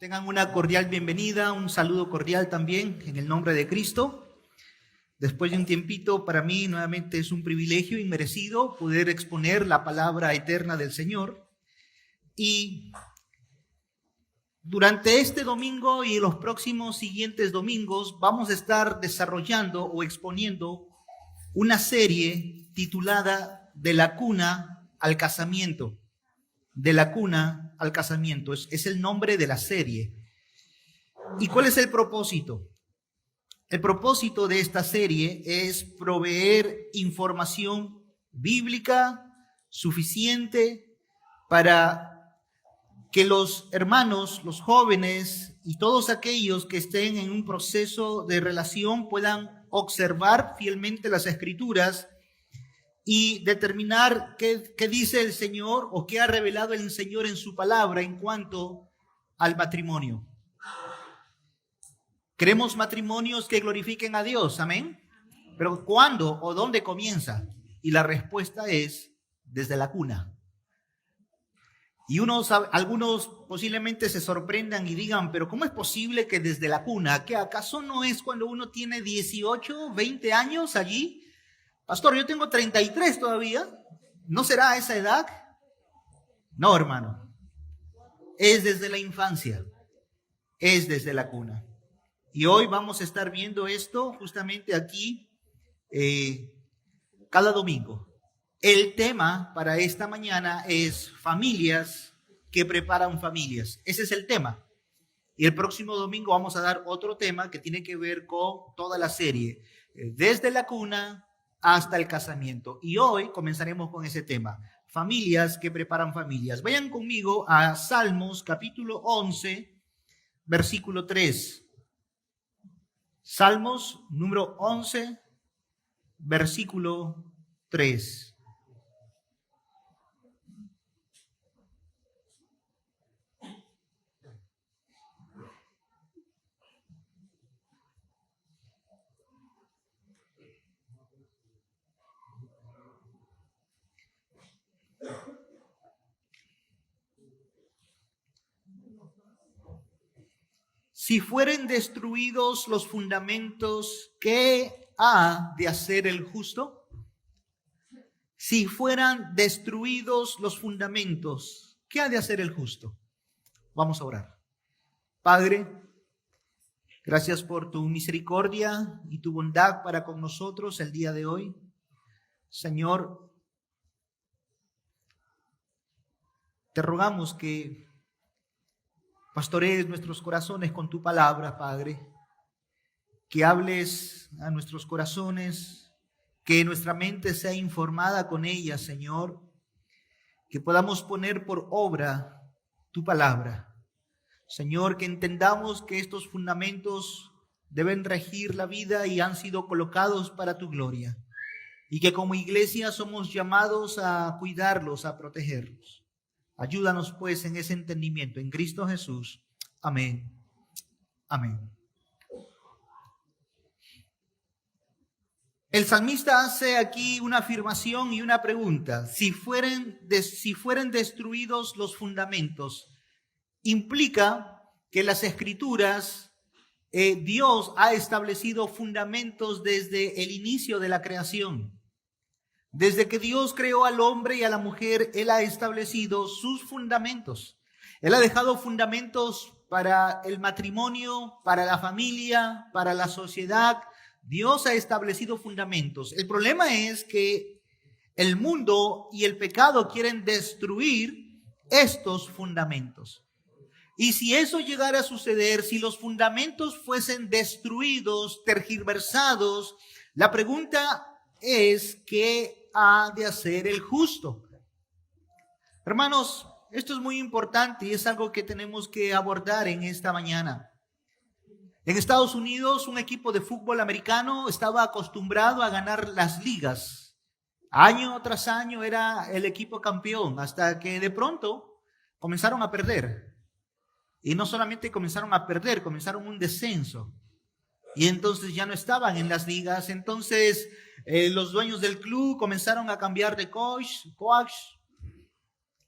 Tengan una cordial bienvenida, un saludo cordial también en el nombre de Cristo. Después de un tiempito, para mí nuevamente es un privilegio inmerecido poder exponer la palabra eterna del Señor. Y durante este domingo y los próximos siguientes domingos vamos a estar desarrollando o exponiendo una serie titulada De la cuna al casamiento. De la cuna al casamiento, es el nombre de la serie. ¿Y cuál es el propósito? El propósito de esta serie es proveer información bíblica suficiente para que los hermanos, los jóvenes y todos aquellos que estén en un proceso de relación puedan observar fielmente las Escrituras y determinar qué dice el Señor o qué ha revelado el Señor en su palabra en cuanto al matrimonio. Queremos matrimonios que glorifiquen a Dios, amén. Pero ¿cuándo o dónde comienza? Y la respuesta es desde la cuna. Y algunos posiblemente se sorprendan y digan, pero ¿cómo es posible que desde la cuna? ¿Que acaso no es cuando uno tiene 18, 20 años allí? Pastor, yo tengo 33 todavía. ¿No será a esa edad? No, hermano. Es desde la infancia. Es desde la cuna. Y hoy vamos a estar viendo esto justamente aquí cada domingo. El tema para esta mañana es familias que preparan familias. Ese es el tema. Y el próximo domingo vamos a dar otro tema que tiene que ver con toda la serie. Desde la cuna hasta el casamiento. Y hoy comenzaremos con ese tema. Familias que preparan familias. Vayan conmigo a Salmos capítulo 11, versículo 3. Salmos número 11, versículo 3. Si fueren destruidos los fundamentos, ¿qué ha de hacer el justo? Si fueran destruidos los fundamentos, ¿qué ha de hacer el justo? Vamos a orar. Padre, gracias por tu misericordia y tu bondad para con nosotros el día de hoy. Señor, te rogamos que pastorees nuestros corazones con tu palabra, Padre, que hables a nuestros corazones, que nuestra mente sea informada con ella, Señor, que podamos poner por obra tu palabra. Señor, que entendamos que estos fundamentos deben regir la vida y han sido colocados para tu gloria, y que como iglesia somos llamados a cuidarlos, a protegerlos. Ayúdanos pues en ese entendimiento, en Cristo Jesús. Amén. Amén. El salmista hace aquí una afirmación y una pregunta. Si fueren destruidos los fundamentos, implica que las Escrituras, Dios ha establecido fundamentos desde el inicio de la creación. Desde que Dios creó al hombre y a la mujer, Él ha establecido sus fundamentos. Él ha dejado fundamentos para el matrimonio, para la familia, para la sociedad. Dios ha establecido fundamentos. El problema es que el mundo y el pecado quieren destruir estos fundamentos. Y si eso llegara a suceder, si los fundamentos fuesen destruidos, tergiversados, la pregunta es ¿qué ha de hacer el justo? Hermanos, esto es muy importante y es algo que tenemos que abordar en esta mañana. En Estados Unidos, un equipo de fútbol americano estaba acostumbrado a ganar las ligas. Año tras año era el equipo campeón, hasta que de pronto comenzaron a perder. Y no solamente comenzaron a perder, comenzaron un descenso. Y entonces ya no estaban en las ligas. Entonces los dueños del club comenzaron a cambiar de coach,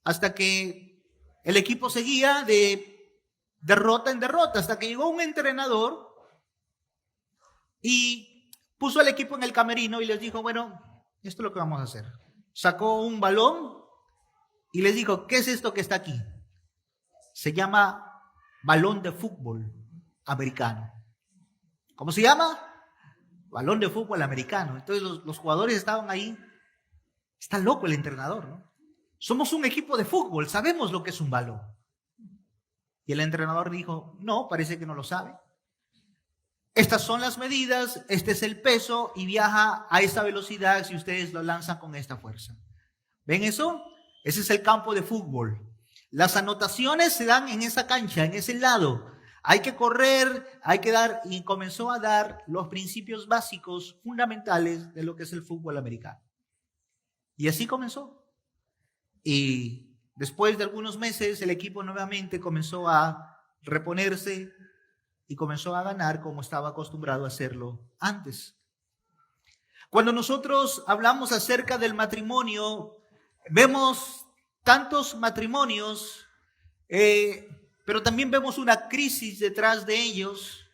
hasta que el equipo seguía de derrota en derrota, hasta que llegó un entrenador y puso al equipo en el camerino y les dijo, bueno, esto es lo que vamos a hacer. Sacó un balón y les dijo, ¿qué es esto que está aquí? Se llama balón de fútbol americano. ¿Cómo se llama? Balón de fútbol americano. Entonces los jugadores estaban ahí. Está loco el entrenador, ¿no? Somos un equipo de fútbol, sabemos lo que es un balón. Y el entrenador dijo, no, parece que no lo sabe. Estas son las medidas, este es el peso y viaja a esta velocidad si ustedes lo lanzan con esta fuerza. ¿Ven eso? Ese es el campo de fútbol. Las anotaciones se dan en esa cancha, en ese lado. Hay que correr, hay que dar, y comenzó a dar los principios básicos, fundamentales de lo que es el fútbol americano. Y así comenzó. Y después de algunos meses, el equipo nuevamente comenzó a reponerse y comenzó a ganar como estaba acostumbrado a hacerlo antes. Cuando nosotros hablamos acerca del matrimonio, vemos tantos matrimonios, pero también vemos una crisis detrás de ellos.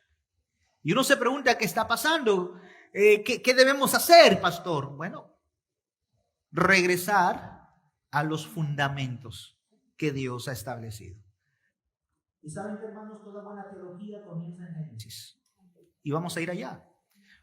Y uno se pregunta, ¿qué está pasando? ¿Qué debemos hacer, pastor? Bueno, regresar a los fundamentos que Dios ha establecido. Y saben que, hermanos, toda buena teología comienza en Génesis. Y vamos a ir allá.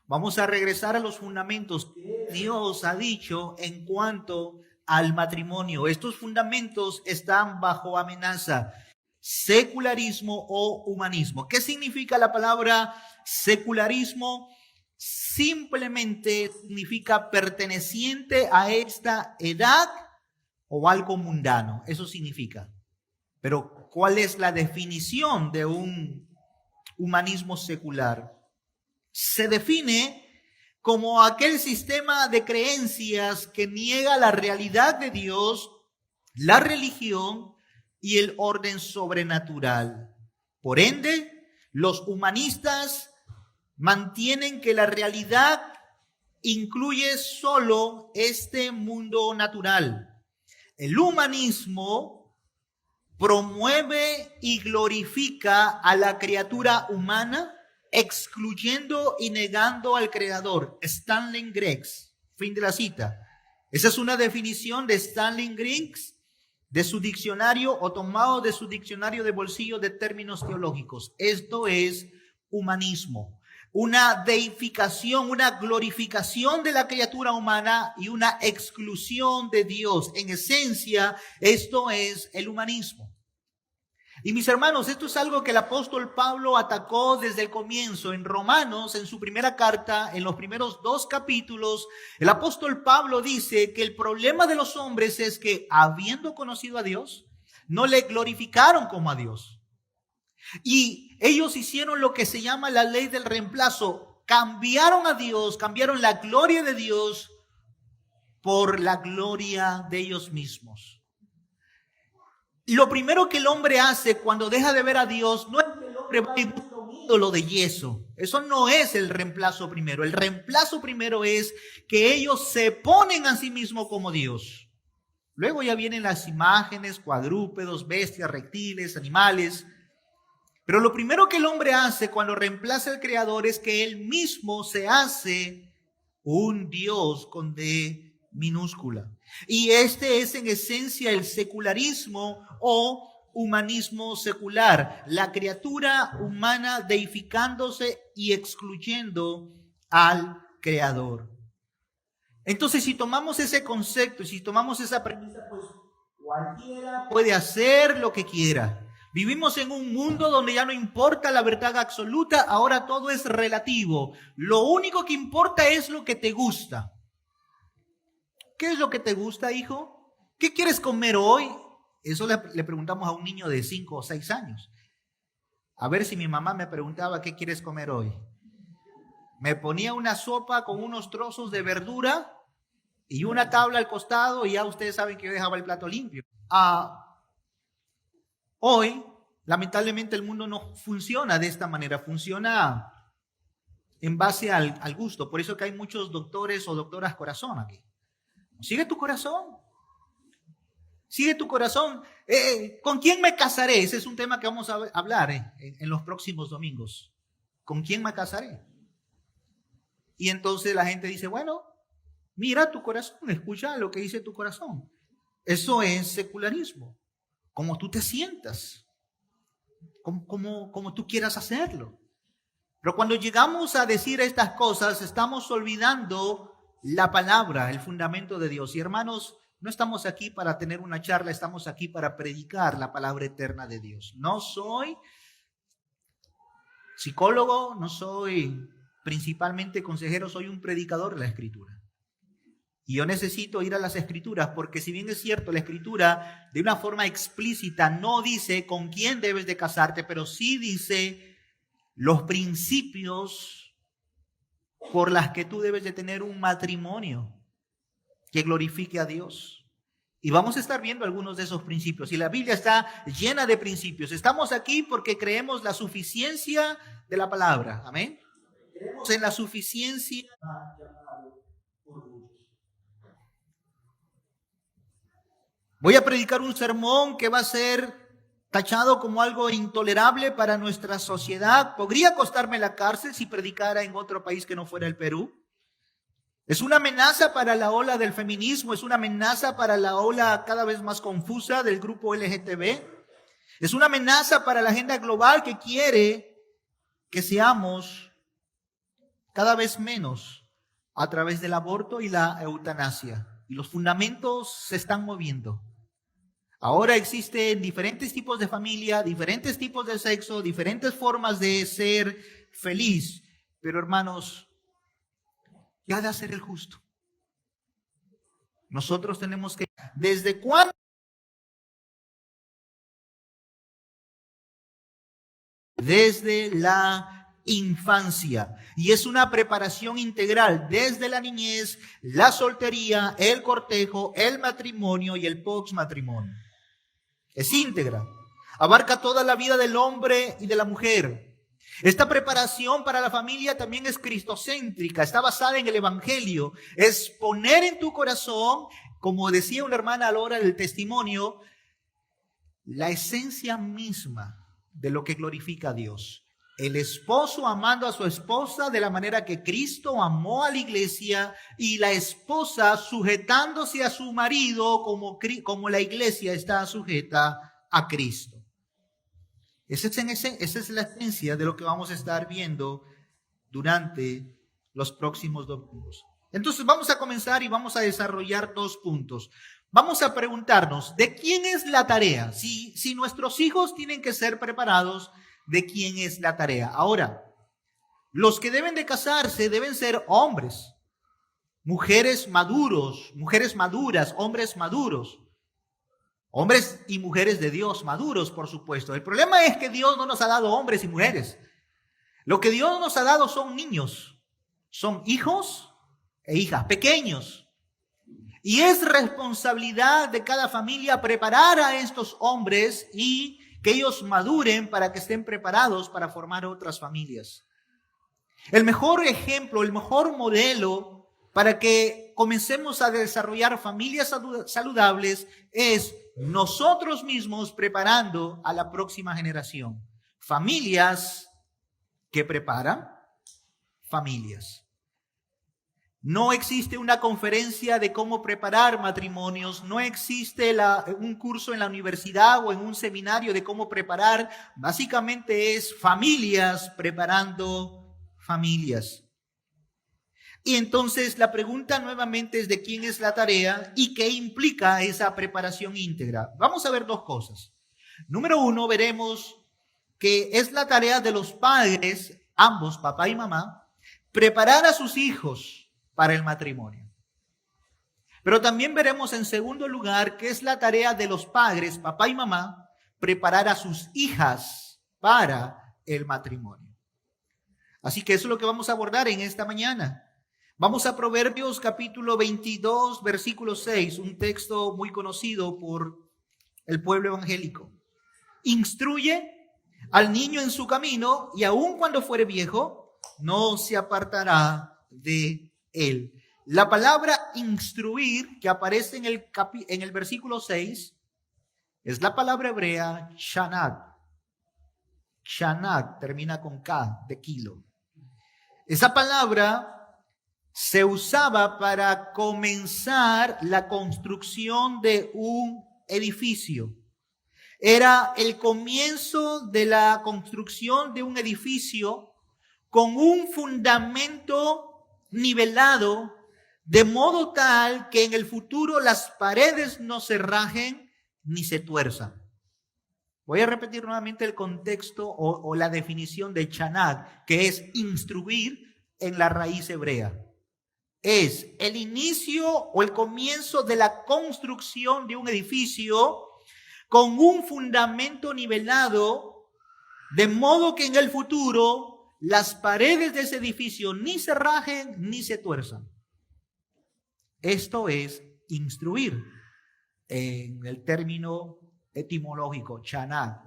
Vamos a regresar a los fundamentos que Dios ha dicho en cuanto al matrimonio. Estos fundamentos están bajo amenaza. Secularismo o humanismo. ¿Qué significa la palabra secularismo? Simplemente significa perteneciente a esta edad o algo mundano. Eso significa. Pero, ¿cuál es la definición de un humanismo secular? Se define como aquel sistema de creencias que niega la realidad de Dios, la religión y el orden sobrenatural. Por ende, los humanistas mantienen que la realidad incluye solo este mundo natural. El humanismo promueve y glorifica a la criatura humana, excluyendo y negando al Creador. Stanley Greggs, fin de la cita. Esa es una definición de Stanley Greggs, de su diccionario o tomado de su diccionario de bolsillo de términos teológicos. Esto es humanismo. Una deificación, una glorificación de la criatura humana y una exclusión de Dios. En esencia, esto es el humanismo. Y mis hermanos, esto es algo que el apóstol Pablo atacó desde el comienzo. En Romanos, en su primera carta, en los primeros 2 capítulos, el apóstol Pablo dice que el problema de los hombres es que, habiendo conocido a Dios, no le glorificaron como a Dios. Y ellos hicieron lo que se llama la ley del reemplazo. Cambiaron a Dios, cambiaron la gloria de Dios por la gloria de ellos mismos. Lo primero que el hombre hace cuando deja de ver a Dios no es que el hombre va y busca un ídolo de yeso. Eso no es el reemplazo primero. El reemplazo primero es que ellos se ponen a sí mismos como Dios. Luego ya vienen las imágenes, cuadrúpedos, bestias, reptiles, animales. Pero lo primero que el hombre hace cuando reemplaza al Creador es que él mismo se hace un Dios con D minúscula. Y este es en esencia el secularismo o humanismo secular. La criatura humana deificándose y excluyendo al Creador. Entonces, si tomamos ese concepto, si tomamos esa premisa, pues cualquiera puede hacer lo que quiera. Vivimos en un mundo donde ya no importa la verdad absoluta, ahora todo es relativo. Lo único que importa es lo que te gusta. ¿Qué es lo que te gusta, hijo? ¿Qué quieres comer hoy? Eso le preguntamos a un niño de 5 o 6 años. A ver si mi mamá me preguntaba, ¿qué quieres comer hoy? Me ponía una sopa con unos trozos de verdura y una tabla al costado y ya ustedes saben que yo dejaba el plato limpio. Hoy, lamentablemente, el mundo no funciona de esta manera, funciona en base al gusto. Por eso que hay muchos doctores o doctoras corazón aquí. Sigue tu corazón. Sigue tu corazón. ¿Con quién me casaré? Ese es un tema que vamos a hablar en los próximos domingos. ¿Con quién me casaré? Y entonces la gente dice, bueno, mira tu corazón, escucha lo que dice tu corazón. Eso es secularismo. Como tú te sientas, como tú quieras hacerlo. Pero cuando llegamos a decir estas cosas, estamos olvidando la palabra, el fundamento de Dios. Y hermanos, no estamos aquí para tener una charla, estamos aquí para predicar la palabra eterna de Dios. No soy psicólogo, no soy principalmente consejero, soy un predicador de la Escritura. Y yo necesito ir a las Escrituras, porque si bien es cierto, la Escritura de una forma explícita no dice con quién debes de casarte, pero sí dice los principios por las que tú debes de tener un matrimonio que glorifique a Dios. Y vamos a estar viendo algunos de esos principios. Y la Biblia está llena de principios. Estamos aquí porque creemos la suficiencia de la palabra. Amén. Creemos en la suficiencia. Voy a predicar un sermón que va a ser tachado como algo intolerable para nuestra sociedad. Podría costarme la cárcel si predicara en otro país que no fuera el Perú. Es una amenaza para la ola del feminismo, es una amenaza para la ola cada vez más confusa del grupo LGTB. Es una amenaza para la agenda global que quiere que seamos cada vez menos a través del aborto y la eutanasia. Y los fundamentos se están moviendo. Ahora existen diferentes tipos de familia, diferentes tipos de sexo, diferentes formas de ser feliz. Pero hermanos, ¿qué ha de hacer el justo? Nosotros tenemos que, ¿desde cuándo? Desde la infancia. Y es una preparación integral desde la niñez, la soltería, el cortejo, el matrimonio y el postmatrimonio. Es íntegra. Abarca toda la vida del hombre y de la mujer. Esta preparación para la familia también es cristocéntrica, está basada en el Evangelio. Es poner en tu corazón, como decía una hermana a la hora del testimonio, la esencia misma de lo que glorifica a Dios. El esposo amando a su esposa de la manera que Cristo amó a la iglesia, y la esposa sujetándose a su marido como la iglesia está sujeta a Cristo. Esa es la esencia de lo que vamos a estar viendo durante los próximos domingos. Entonces vamos a comenzar y vamos a desarrollar 2 puntos. Vamos a preguntarnos, ¿de quién es la tarea? Si nuestros hijos tienen que ser preparados, ¿de quién es la tarea? Ahora, los que deben de casarse deben ser hombres, mujeres maduros, mujeres maduras, hombres maduros. Hombres y mujeres de Dios, maduros, por supuesto. El problema es que Dios no nos ha dado hombres y mujeres. Lo que Dios nos ha dado son niños, son hijos e hijas, pequeños. Y es responsabilidad de cada familia preparar a estos hombres y que ellos maduren para que estén preparados para formar otras familias. El mejor ejemplo, el mejor modelo para que comencemos a desarrollar familias saludables es nosotros mismos preparando a la próxima generación. Familias que preparan familias. No existe una conferencia de cómo preparar matrimonios, no existe un curso en la universidad o en un seminario de cómo preparar. Básicamente es familias preparando familias. Y entonces la pregunta nuevamente es de quién es la tarea y qué implica esa preparación íntegra. Vamos a ver 2 cosas. Número 1, veremos que es la tarea de los padres, ambos, papá y mamá, preparar a sus hijos para el matrimonio. Pero también veremos en segundo lugar que es la tarea de los padres, papá y mamá, preparar a sus hijas para el matrimonio. Así que eso es lo que vamos a abordar en esta mañana. Vamos a Proverbios capítulo 22, versículo 6, un texto muy conocido por el pueblo evangélico. Instruye al niño en su camino y aun cuando fuere viejo, no se apartará de él. La palabra instruir que aparece en el versículo 6 Es la palabra hebrea shanat. Shanat termina con K, de kilo. Esa palabra se usaba para comenzar la construcción de un edificio. Era el comienzo de la construcción de un edificio con un fundamento nivelado, de modo tal que en el futuro las paredes no se rajen ni se tuerzan. Voy a repetir nuevamente el contexto o la definición de chanat, que es instruir en la raíz hebrea. Es el inicio o el comienzo de la construcción de un edificio con un fundamento nivelado, de modo que en el futuro las paredes de ese edificio ni se rajen ni se tuerzan. Esto es instruir en el término etimológico, chanat.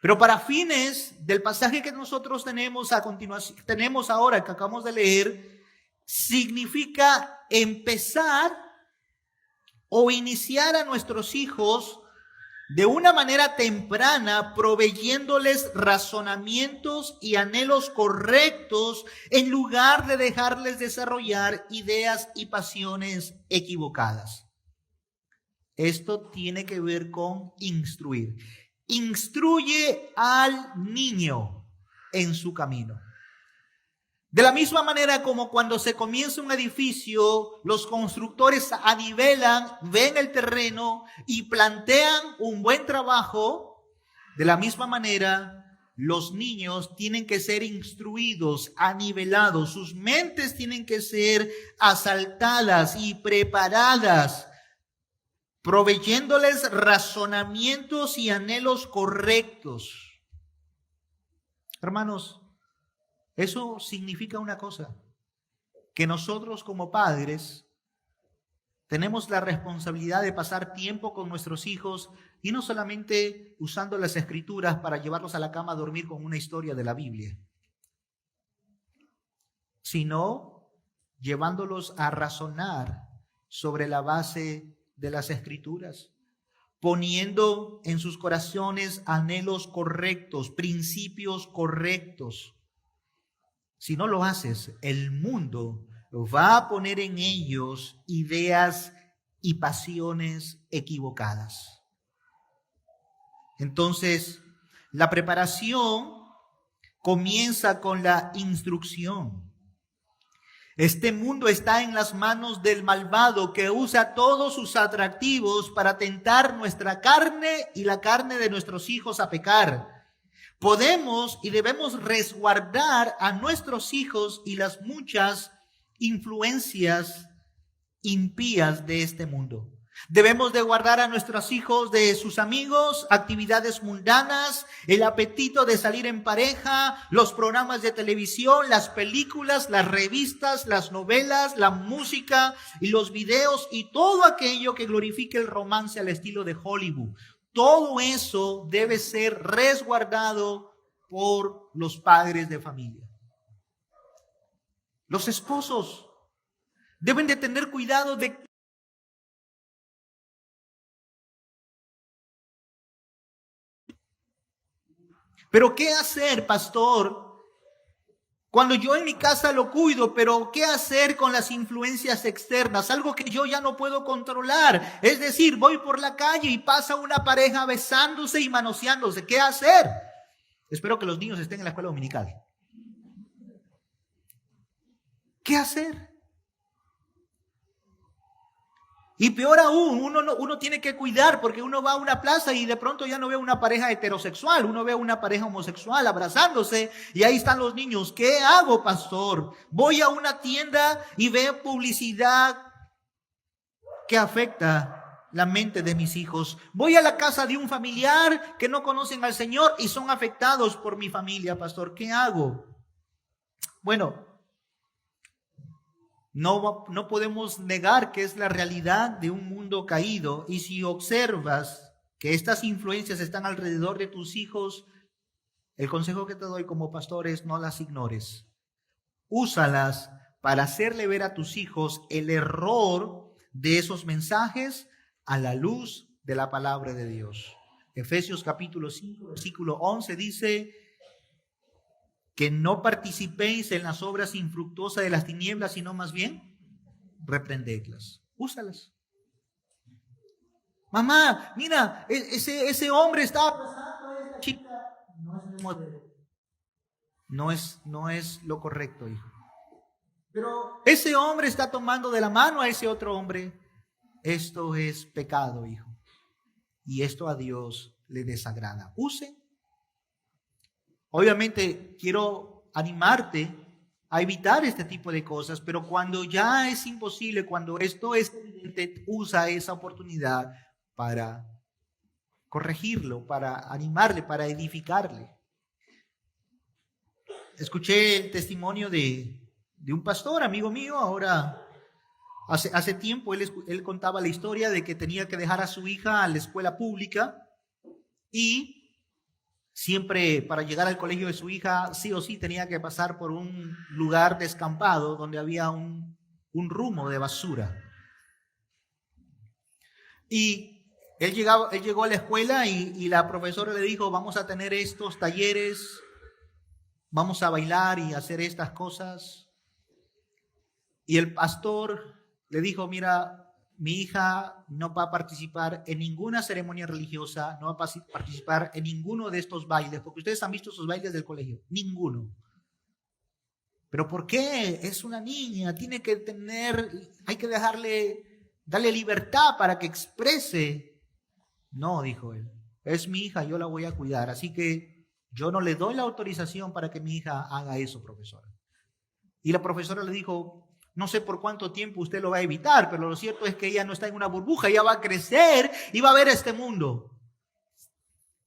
Pero para fines del pasaje que nosotros tenemos a continuación, tenemos ahora, que acabamos de leer, significa empezar o iniciar a nuestros hijos de una manera temprana, proveyéndoles razonamientos y anhelos correctos en lugar de dejarles desarrollar ideas y pasiones equivocadas. Esto tiene que ver con instruir. Instruye al niño en su camino. De la misma manera como cuando se comienza un edificio, los constructores anivelan, ven el terreno y plantean un buen trabajo, de la misma manera los niños tienen que ser instruidos, anivelados, sus mentes tienen que ser asaltadas y preparadas, proveyéndoles razonamientos y anhelos correctos. Hermanos, eso significa una cosa, que nosotros como padres tenemos la responsabilidad de pasar tiempo con nuestros hijos y no solamente usando las escrituras para llevarlos a la cama a dormir con una historia de la Biblia, sino llevándolos a razonar sobre la base de las escrituras, poniendo en sus corazones anhelos correctos, principios correctos. Si no lo haces, el mundo va a poner en ellos ideas y pasiones equivocadas. Entonces, la preparación comienza con la instrucción. Este mundo está en las manos del malvado que usa todos sus atractivos para tentar nuestra carne y la carne de nuestros hijos a pecar. Podemos y debemos resguardar a nuestros hijos y las muchas influencias impías de este mundo. Debemos de guardar a nuestros hijos de sus amigos, actividades mundanas, el apetito de salir en pareja, los programas de televisión, las películas, las revistas, las novelas, la música y los videos y todo aquello que glorifique el romance al estilo de Hollywood. Todo eso debe ser resguardado por los padres de familia. Los esposos deben de tener cuidado de pero ¿qué hacer, pastor? Cuando yo en mi casa lo cuido, pero ¿qué hacer con las influencias externas? Algo que yo ya no puedo controlar. Es decir, voy por la calle y pasa una pareja besándose y manoseándose. ¿Qué hacer? Espero que los niños estén en la escuela dominical. ¿Qué hacer? Y peor aún, uno tiene que cuidar porque uno va a una plaza y de pronto ya no ve una pareja heterosexual, uno ve una pareja homosexual abrazándose y ahí están los niños. ¿Qué hago, pastor? Voy a una tienda y veo publicidad que afecta la mente de mis hijos. Voy a la casa de un familiar que no conocen al Señor y son afectados por mi familia, pastor. ¿Qué hago? Bueno, no podemos negar que es la realidad de un mundo caído, y si observas que estas influencias están alrededor de tus hijos, el consejo que te doy como pastor es no las ignores. Úsalas para hacerle ver a tus hijos el error de esos mensajes a la luz de la palabra de Dios. Efesios capítulo 5, versículo 11 dice que no participéis en las obras infructuosas de las tinieblas, sino más bien reprendedlas, úsalas. Mamá, mira, ese hombre está abrazando a esta chica. No es el modelo. No es lo correcto, hijo. Pero ese hombre está tomando de la mano a ese otro hombre. Esto es pecado, hijo. Y esto a Dios le desagrada. Use. Obviamente quiero animarte a evitar este tipo de cosas, pero cuando ya es imposible, cuando esto es evidente, usa esa oportunidad para corregirlo, para animarle, para edificarle. Escuché el testimonio de un pastor, amigo mío, ahora, hace tiempo él contaba la historia de que tenía que dejar a su hija a la escuela pública y siempre para llegar al colegio de su hija, sí o sí tenía que pasar por un lugar descampado donde había un rumo de basura. Y él llegó a la escuela y la profesora le dijo, vamos a tener estos talleres, vamos a bailar y hacer estas cosas. Y el pastor le dijo, mira, mi hija no va a participar en ninguna ceremonia religiosa, no va a participar en ninguno de estos bailes, porque ustedes han visto esos bailes del colegio, ninguno. ¿Pero por qué? Es una niña, hay que darle libertad para que exprese. No, dijo él, es mi hija, yo la voy a cuidar, así que yo no le doy la autorización para que mi hija haga eso, profesora. Y la profesora le dijo, no sé por cuánto tiempo usted lo va a evitar, pero lo cierto es que ella no está en una burbuja, ella va a crecer y va a ver este mundo.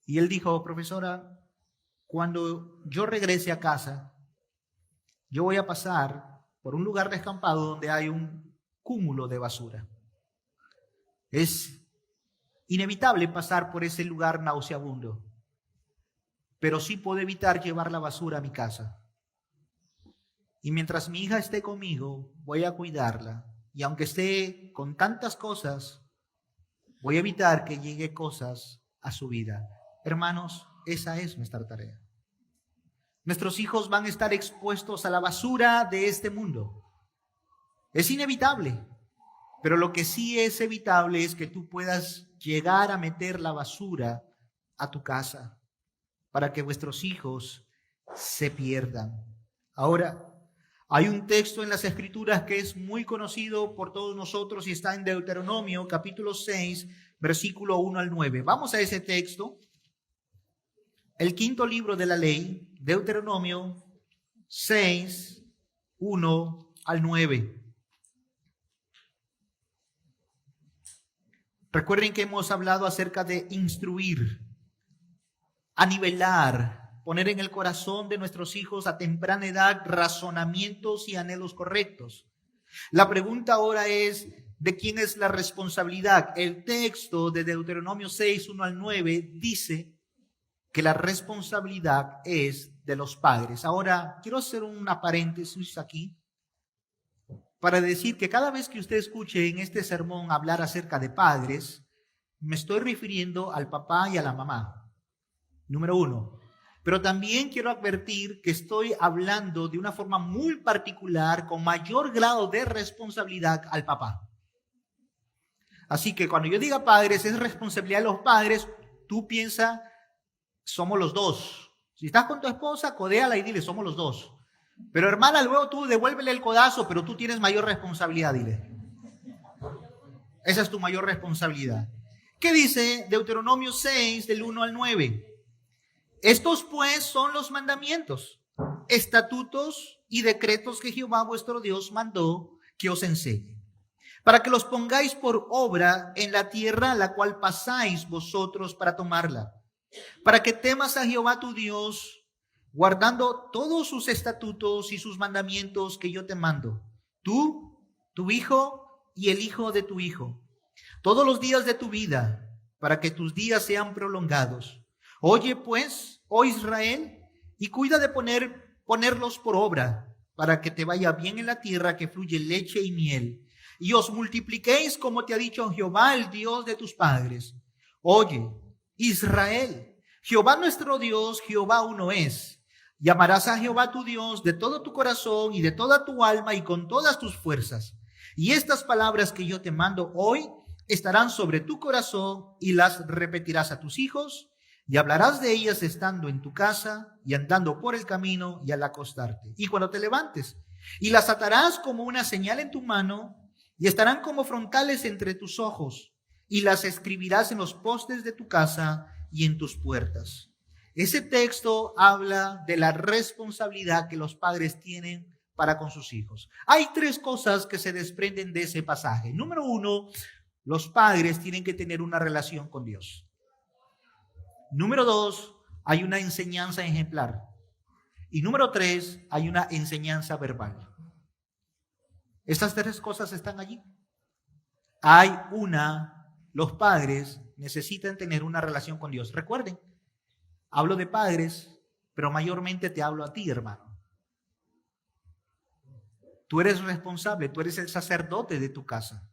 Y él dijo, profesora, cuando yo regrese a casa, yo voy a pasar por un lugar descampado donde hay un cúmulo de basura. Es inevitable pasar por ese lugar nauseabundo, pero sí puedo evitar llevar la basura a mi casa. Y mientras mi hija esté conmigo, voy a cuidarla. Y aunque esté con tantas cosas, voy a evitar que llegue cosas a su vida. Hermanos, esa es nuestra tarea. Nuestros hijos van a estar expuestos a la basura de este mundo. Es inevitable. Pero lo que sí es evitable es que tú puedas llegar a meter la basura a tu casa para que vuestros hijos se pierdan. Ahora, hay un texto en las Escrituras que es muy conocido por todos nosotros y está en Deuteronomio, capítulo 6, versículo 1 al 9. Vamos a ese texto. El quinto libro de la ley, Deuteronomio 6, 1 al 9. Recuerden que hemos hablado acerca de instruir, a nivelar, poner en el corazón de nuestros hijos a temprana edad razonamientos y anhelos correctos. La pregunta ahora es, ¿de quién es la responsabilidad? El texto de Deuteronomio 6, 1 al 9 dice que la responsabilidad es de los padres. Ahora, quiero hacer una paréntesis aquí para decir que cada vez que usted escuche en este sermón hablar acerca de padres, me estoy refiriendo al papá y a la mamá. Número 1. Pero también quiero advertir que estoy hablando de una forma muy particular, con mayor grado de responsabilidad al papá. Así que cuando yo diga padres, es responsabilidad de los padres. Tú piensa, somos los dos. Si estás con tu esposa, codéala y dile, somos los dos. Pero hermana, luego tú devuélvele el codazo, pero tú tienes mayor responsabilidad, dile. Esa es tu mayor responsabilidad. ¿Qué dice Deuteronomio 6, del 1 al 9? Estos pues son los mandamientos, estatutos y decretos que Jehová vuestro Dios mandó que os enseñe, para que los pongáis por obra en la tierra a la cual pasáis vosotros para tomarla, para que temas a Jehová tu Dios, guardando todos sus estatutos y sus mandamientos que yo te mando, tú, tu hijo y el hijo de tu hijo, todos los días de tu vida, para que tus días sean prolongados. Oye pues, oh Israel, y cuida de ponerlos por obra, para que te vaya bien en la tierra que fluye leche y miel, y os multipliquéis como te ha dicho Jehová, el Dios de tus padres. Oye, Israel, Jehová nuestro Dios, Jehová uno es. Y amarás a Jehová tu Dios de todo tu corazón y de toda tu alma y con todas tus fuerzas. Y estas palabras que yo te mando hoy estarán sobre tu corazón y las repetirás a tus hijos y hablarás de ellas estando en tu casa y andando por el camino y al acostarte. Y cuando te levantes, y las atarás como una señal en tu mano y estarán como frontales entre tus ojos y las escribirás en los postes de tu casa y en tus puertas. Ese texto habla de la responsabilidad que los padres tienen para con sus hijos. Hay tres cosas que se desprenden de ese pasaje. Número uno, los padres tienen que tener una relación con Dios. Número dos, hay una enseñanza ejemplar. Y número tres, hay una enseñanza verbal. Estas tres cosas están allí. Los padres necesitan tener una relación con Dios. Recuerden, hablo de padres, pero mayormente te hablo a ti, hermano. Tú eres responsable, tú eres el sacerdote de tu casa.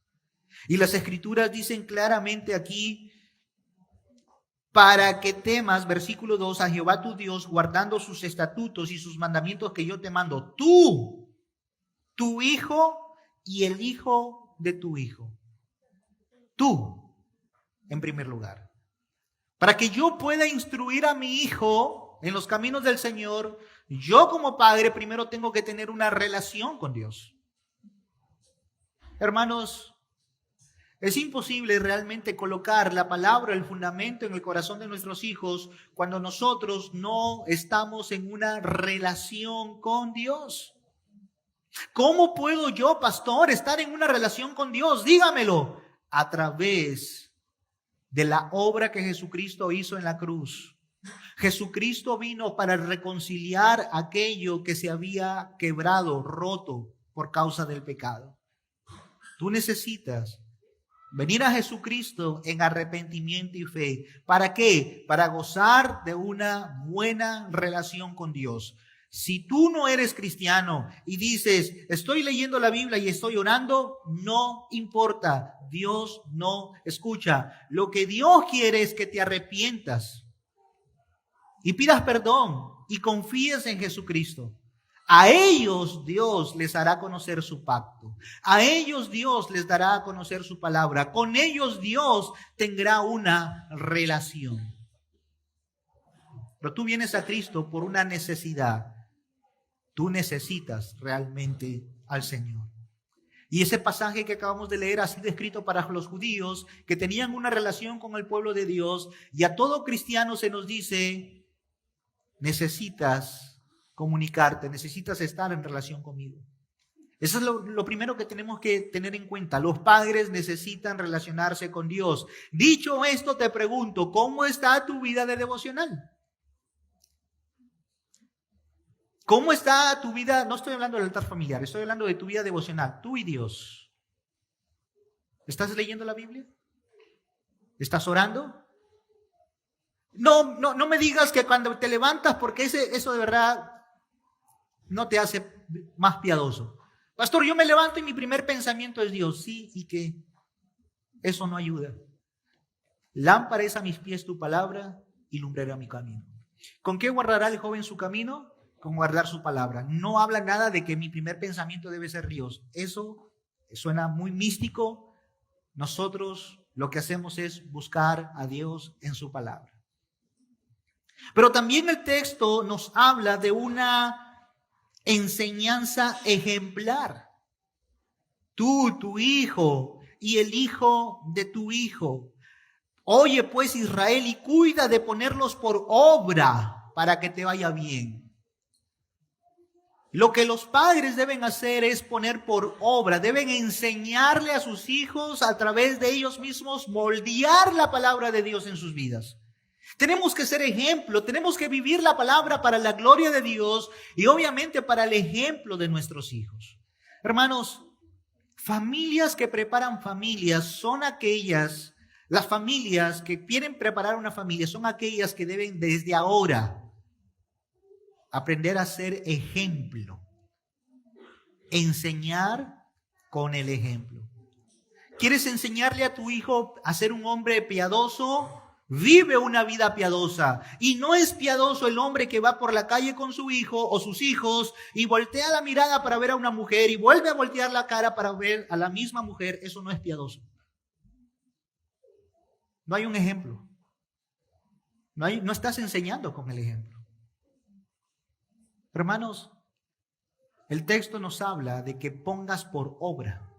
Y las escrituras dicen claramente aquí, para que temas, versículo 2, a Jehová tu Dios, guardando sus estatutos y sus mandamientos que yo te mando, tú, tu hijo y el hijo de tu hijo. Tú, en primer lugar. Para que yo pueda instruir a mi hijo en los caminos del Señor, yo como padre primero tengo que tener una relación con Dios. Hermanos, es imposible realmente colocar la palabra, el fundamento en el corazón de nuestros hijos cuando nosotros no estamos en una relación con Dios. ¿Cómo puedo yo, pastor, estar en una relación con Dios? Dígamelo. A través de la obra que Jesucristo hizo en la cruz. Jesucristo vino para reconciliar aquello que se había quebrado, roto por causa del pecado. Tú necesitas venir a Jesucristo en arrepentimiento y fe. ¿Para qué? Para gozar de una buena relación con Dios. Si tú no eres cristiano y dices, estoy leyendo la Biblia y estoy orando, no importa, Dios no escucha. Lo que Dios quiere es que te arrepientas y pidas perdón y confíes en Jesucristo. A ellos Dios les hará conocer su pacto. A ellos Dios les dará a conocer su palabra. Con ellos Dios tendrá una relación. Pero tú vienes a Cristo por una necesidad. Tú necesitas realmente al Señor. Y ese pasaje que acabamos de leer ha sido escrito para los judíos que tenían una relación con el pueblo de Dios. Y a todo cristiano se nos dice, necesitas comunicarte, necesitas estar en relación conmigo. Eso es lo primero que tenemos que tener en cuenta. Los padres necesitan relacionarse con Dios. Dicho esto, te pregunto, ¿cómo está tu vida de devocional? ¿Cómo está tu vida? No estoy hablando del altar familiar, estoy hablando de tu vida devocional, tú y Dios. ¿Estás leyendo la Biblia? ¿Estás orando? No me digas que cuando te levantas, porque eso de verdad no te hace más piadoso. Pastor, yo me levanto y mi primer pensamiento es Dios. Sí, ¿y qué? Eso no ayuda. Lámpara es a mis pies tu palabra y lumbrera mi camino. ¿Con qué guardará el joven su camino? Con guardar su palabra. No habla nada de que mi primer pensamiento debe ser Dios. Eso suena muy místico. Nosotros lo que hacemos es buscar a Dios en su palabra. Pero también el texto nos habla de una enseñanza ejemplar. Tú, tu hijo y el hijo de tu hijo. Oye pues Israel y cuida de ponerlos por obra para que te vaya bien. Lo que los padres deben hacer es poner por obra, deben enseñarle a sus hijos a través de ellos mismos, moldear la palabra de Dios en sus vidas. Tenemos que ser ejemplo, tenemos que vivir la palabra para la gloria de Dios y obviamente para el ejemplo de nuestros hijos. Hermanos, familias que preparan familias son aquellas, las familias que quieren preparar una familia son aquellas que deben desde ahora aprender a ser ejemplo, enseñar con el ejemplo. ¿Quieres enseñarle a tu hijo a ser un hombre piadoso? Vive una vida piadosa. Y no es piadoso el hombre que va por la calle con su hijo o sus hijos y voltea la mirada para ver a una mujer y vuelve a voltear la cara para ver a la misma mujer. Eso no es piadoso. No hay un ejemplo. No estás enseñando con el ejemplo. Hermanos, el texto nos habla de que pongas por obra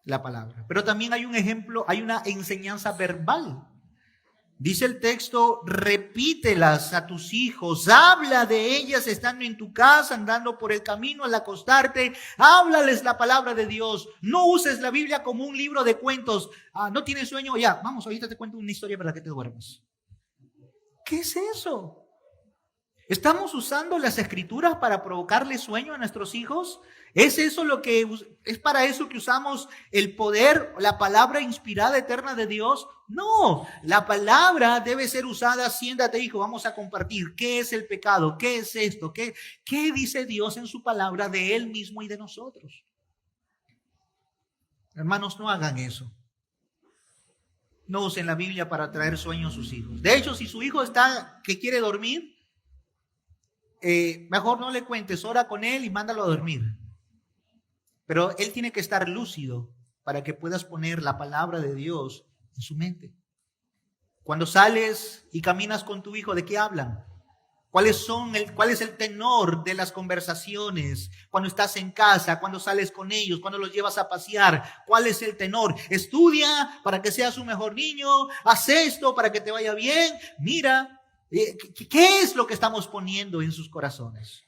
la palabra. Pero también hay un ejemplo, hay una enseñanza verbal. Dice el texto, repítelas a tus hijos, habla de ellas estando en tu casa, andando por el camino, al acostarte, háblales la palabra de Dios. No uses la Biblia como un libro de cuentos. ¿No tienes sueño? Ya, vamos, ahorita te cuento una historia para que te duermas. ¿Qué es eso? ¿Estamos usando las escrituras para provocarle sueño a nuestros hijos? ¿Es para eso que usamos el poder, la palabra inspirada eterna de Dios? No, la palabra debe ser usada. Siéntate, hijo, vamos a compartir. ¿Qué es el pecado? ¿Qué es esto? ¿Qué dice Dios en su palabra de Él mismo y de nosotros? Hermanos, no hagan eso. No usen la Biblia para traer sueño a sus hijos. De hecho, si su hijo que quiere dormir, mejor no le cuentes, ora con él y mándalo a dormir. Pero él tiene que estar lúcido para que puedas poner la palabra de Dios en su mente. Cuando sales y caminas con tu hijo, ¿de qué hablan? ¿Cuál es el tenor de las conversaciones? Cuando estás en casa, cuando sales con ellos, cuando los llevas a pasear, ¿cuál es el tenor? Estudia para que seas un mejor niño, haz esto para que te vaya bien. Mira, ¿qué es lo que estamos poniendo en sus corazones?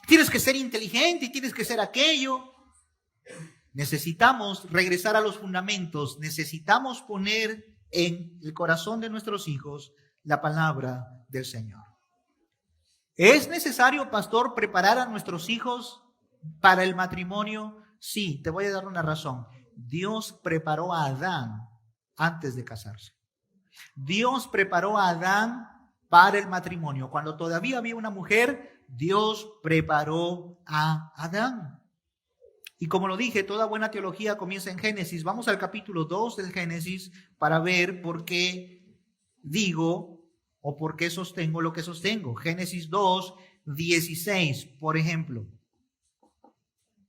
Tienes que ser inteligente y tienes que ser aquello. Necesitamos regresar a los fundamentos. Necesitamos poner en el corazón de nuestros hijos la palabra del Señor. ¿Es necesario, pastor, preparar a nuestros hijos para el matrimonio? Sí, te voy a dar una razón. Dios preparó a Adán antes de casarse. Dios preparó a Adán para el matrimonio. Cuando todavía había una mujer, Dios preparó a Adán. Y como lo dije, toda buena teología comienza en Génesis. Vamos al capítulo 2 del Génesis para ver por qué digo o por qué sostengo lo que sostengo. Génesis 2, 16, por ejemplo.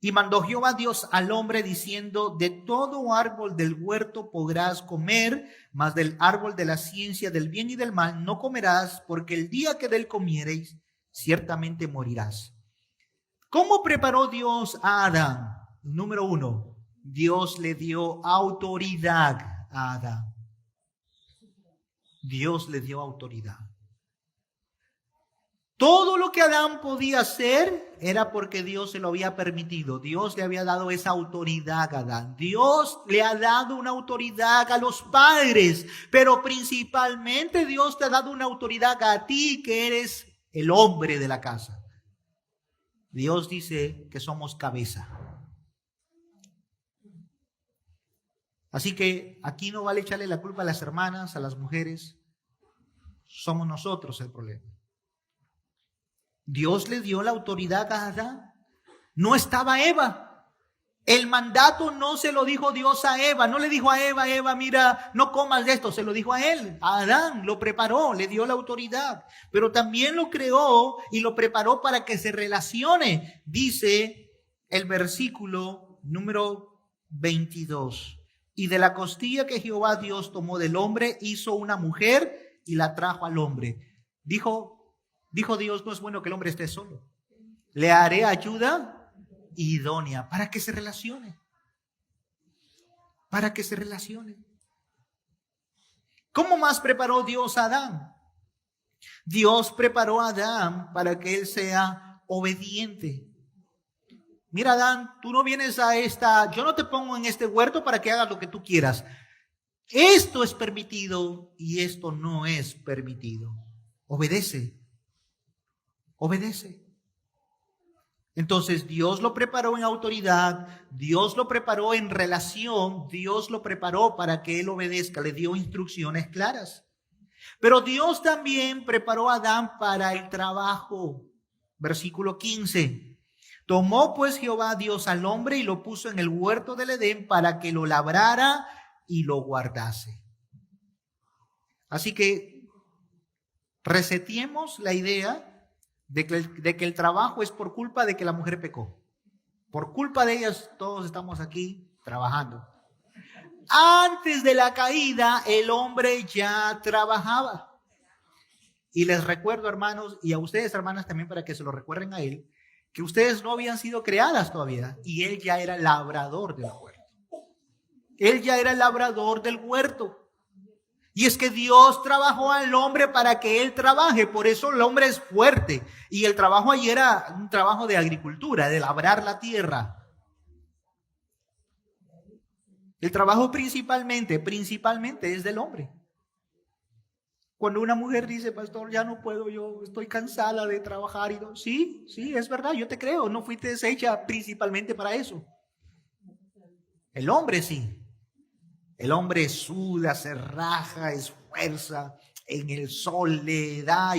Y mandó Jehová Dios al hombre diciendo, de todo árbol del huerto podrás comer, mas del árbol de la ciencia del bien y del mal no comerás, porque el día que de él comiereis, ciertamente morirás. ¿Cómo preparó Dios a Adán? Número 1, Dios le dio autoridad a Adán. Dios le dio autoridad. Todo lo que Adán podía hacer era porque Dios se lo había permitido. Dios le había dado esa autoridad a Adán. Dios le ha dado una autoridad a los padres, pero principalmente Dios te ha dado una autoridad a ti que eres el hombre de la casa. Dios dice que somos cabeza. Así que aquí no vale echarle la culpa a las hermanas, a las mujeres. Somos nosotros el problema. Dios le dio la autoridad a Adán. No estaba Eva. El mandato no se lo dijo Dios a Eva. No le dijo a Eva, mira, no comas de esto. Se lo dijo a él, a Adán. Lo preparó, le dio la autoridad. Pero también lo creó y lo preparó para que se relacione. Dice el versículo número 22. Y de la costilla que Jehová Dios tomó del hombre, hizo una mujer y la trajo al hombre. Dijo Dios, no es bueno que el hombre esté solo. Le haré ayuda idónea para que se relacione. Para que se relacione. ¿Cómo más preparó Dios a Adán? Dios preparó a Adán para que él sea obediente. Mira, Adán, tú no vienes yo no te pongo en este huerto para que hagas lo que tú quieras. Esto es permitido y esto no es permitido. Obedece. Obedece. Entonces Dios lo preparó en autoridad, Dios lo preparó en relación, Dios lo preparó para que él obedezca, le dio instrucciones claras. Pero Dios también preparó a Adán para el trabajo. Versículo 15. Tomó pues Jehová Dios al hombre y lo puso en el huerto del Edén para que lo labrara y lo guardase. Así que resetiemos la idea de que el trabajo es por culpa de que la mujer pecó. Por culpa de ellas todos estamos aquí trabajando. Antes de la caída el hombre ya trabajaba. Y les recuerdo, hermanos, y a ustedes, hermanas, también para que se lo recuerden a él, que ustedes no habían sido creadas todavía y él ya era labrador del huerto. Él ya era labrador del huerto. Y es que Dios trabajó al hombre para que él trabaje, por eso el hombre es fuerte. Y el trabajo allí era un trabajo de agricultura, de labrar la tierra. El trabajo principalmente es del hombre. Cuando una mujer dice, pastor, ya no puedo, yo estoy cansada de trabajar. Sí, es verdad, yo te creo, no fuiste hecha principalmente para eso. El hombre sí. El hombre suda, se raja, esfuerza, en el sol le da.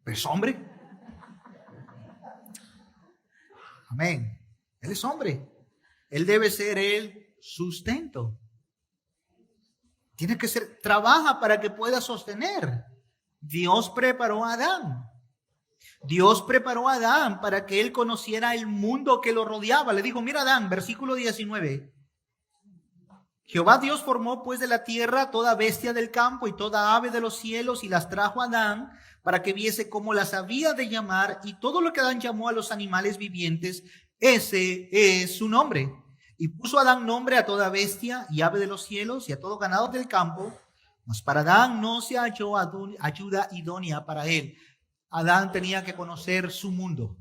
Pero es hombre. Amén. Él es hombre. Él debe ser el sustento. Tiene que ser, trabaja para que pueda sostener. Dios preparó a Adán. Dios preparó a Adán para que él conociera el mundo que lo rodeaba. Le dijo, mira Adán, versículo 19. Jehová Dios formó pues de la tierra toda bestia del campo y toda ave de los cielos y las trajo a Adán para que viese cómo las había de llamar, y todo lo que Adán llamó a los animales vivientes, ese es su nombre. Y puso Adán nombre a toda bestia y ave de los cielos y a todo ganado del campo, mas para Adán no se halló ayuda idónea para él. Adán tenía que conocer su mundo,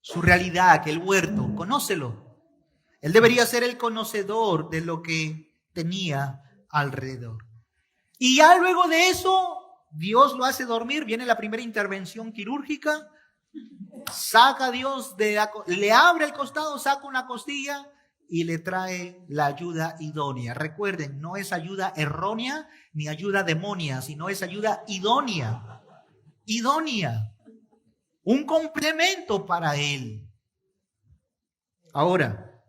su realidad, que el huerto, conócelo. Él debería ser el conocedor de lo que tenía alrededor. Y ya luego de eso, Dios lo hace dormir, viene la primera intervención quirúrgica, saca a Dios, le abre el costado, saca una costilla y le trae la ayuda idónea. Recuerden, no es ayuda errónea ni ayuda demonia, sino es ayuda idónea. Idónea. Un complemento para él. Ahora,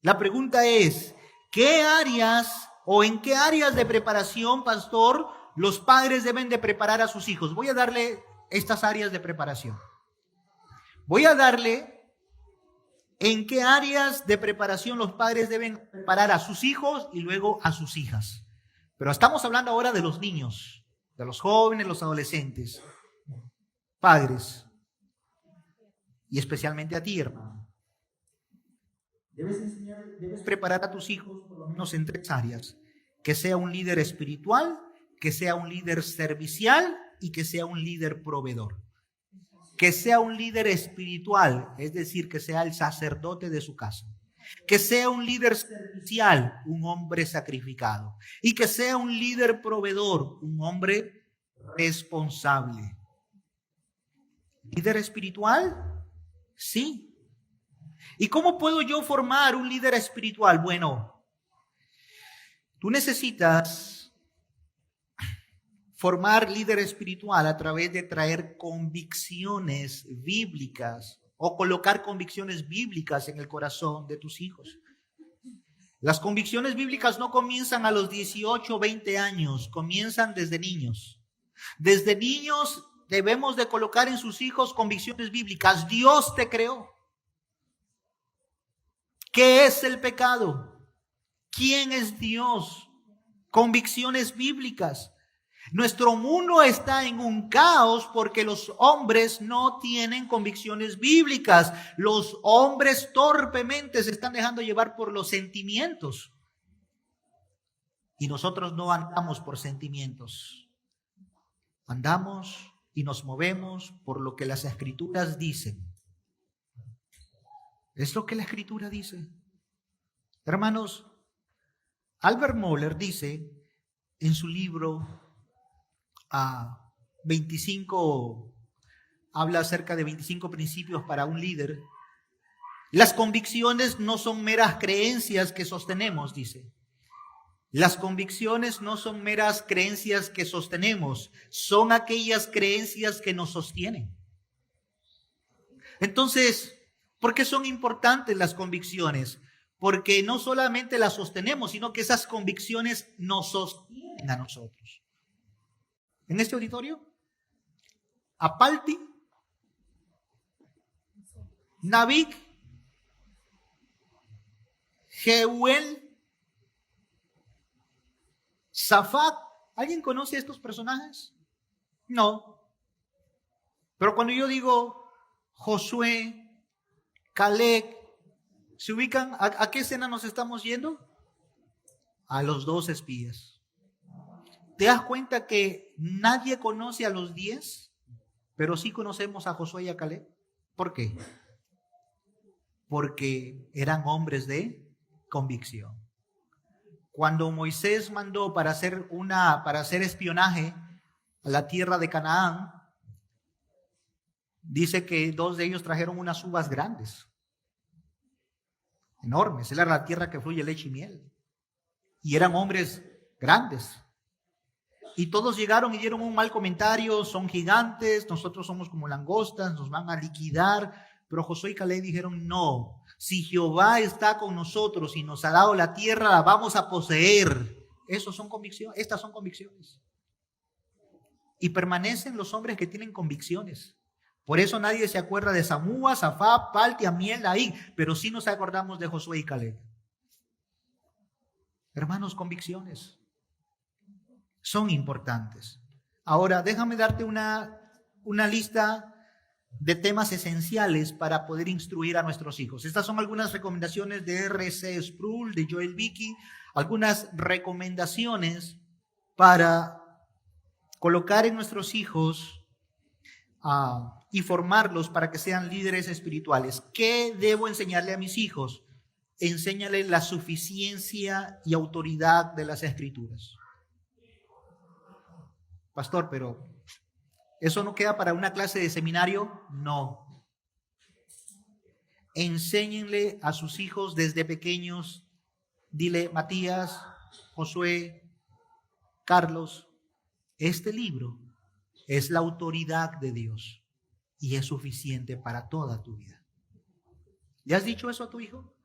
la pregunta es, ¿qué áreas o en qué áreas de preparación, pastor, los padres deben de preparar a sus hijos? Voy a darle estas áreas de preparación. Voy a darle en qué áreas de preparación los padres deben preparar a sus hijos y luego a sus hijas. Pero estamos hablando ahora de los niños, de los jóvenes, los adolescentes. Padres, y especialmente a ti, hermano. Debes preparar a tus hijos por lo menos en 3 áreas. Que sea un líder espiritual, que sea un líder servicial y que sea un líder proveedor. Que sea un líder espiritual, es decir, que sea el sacerdote de su casa. Que sea un líder servicial, un hombre sacrificado. Y que sea un líder proveedor, un hombre responsable. ¿Líder espiritual? Sí. ¿Y cómo puedo yo formar un líder espiritual? Bueno, tú necesitas formar líder espiritual a través de traer convicciones bíblicas o colocar convicciones bíblicas en el corazón de tus hijos. Las convicciones bíblicas no comienzan a los 18 o 20 años, comienzan desde niños. Desde niños debemos de colocar en sus hijos convicciones bíblicas. Dios te creó. ¿Qué es el pecado? ¿Quién es Dios? Convicciones bíblicas. Nuestro mundo está en un caos porque los hombres no tienen convicciones bíblicas. Los hombres torpemente se están dejando llevar por los sentimientos. Y nosotros no andamos por sentimientos. Andamos y nos movemos por lo que las Escrituras dicen. Es lo que la Escritura dice. Hermanos, Albert Mohler dice en su libro 25, habla acerca de 25 principios para un líder. Las convicciones no son meras creencias que sostenemos, dice. Las convicciones no son meras creencias que sostenemos, son aquellas creencias que nos sostienen. Entonces, ¿por qué son importantes las convicciones? Porque no solamente las sostenemos, sino que esas convicciones nos sostienen a nosotros. En este auditorio, Apalti, Nabik, Jeuel, Safat. ¿Alguien conoce a estos personajes? No. Pero cuando yo digo Josué, Caleb, ¿se ubican a qué escena nos estamos yendo? A los 2 espías. ¿Te das cuenta que nadie conoce a los 10, pero sí conocemos a Josué y a Caleb? ¿Por qué? Porque eran hombres de convicción. Cuando Moisés mandó para hacer espionaje a la tierra de Canaán, dice que 2 de ellos trajeron unas uvas grandes, enormes. Era la tierra que fluye leche y miel. Y eran hombres grandes. Y todos llegaron y dieron un mal comentario: son gigantes, nosotros somos como langostas, nos van a liquidar. Pero Josué y Caleb dijeron: no, si Jehová está con nosotros y nos ha dado la tierra, la vamos a poseer. Estas son convicciones. Y permanecen los hombres que tienen convicciones. Por eso nadie se acuerda de Samúa, Safá, Palti, Amiel, Ahí, pero sí nos acordamos de Josué y Caleb. Hermanos, convicciones son importantes. Ahora, déjame darte una lista de temas esenciales para poder instruir a nuestros hijos. Estas son algunas recomendaciones de R.C. Sproul, de Joel Beeke, algunas recomendaciones para colocar en nuestros hijos y formarlos para que sean líderes espirituales. ¿Qué debo enseñarle a mis hijos? Enséñale la suficiencia y autoridad de las Escrituras. Pastor, pero ¿eso no queda para una clase de seminario? No. Enséñenle a sus hijos desde pequeños. Dile: Matías, Josué, Carlos, este libro es la autoridad de Dios y es suficiente para toda tu vida. ¿Le has dicho eso a tu hijo?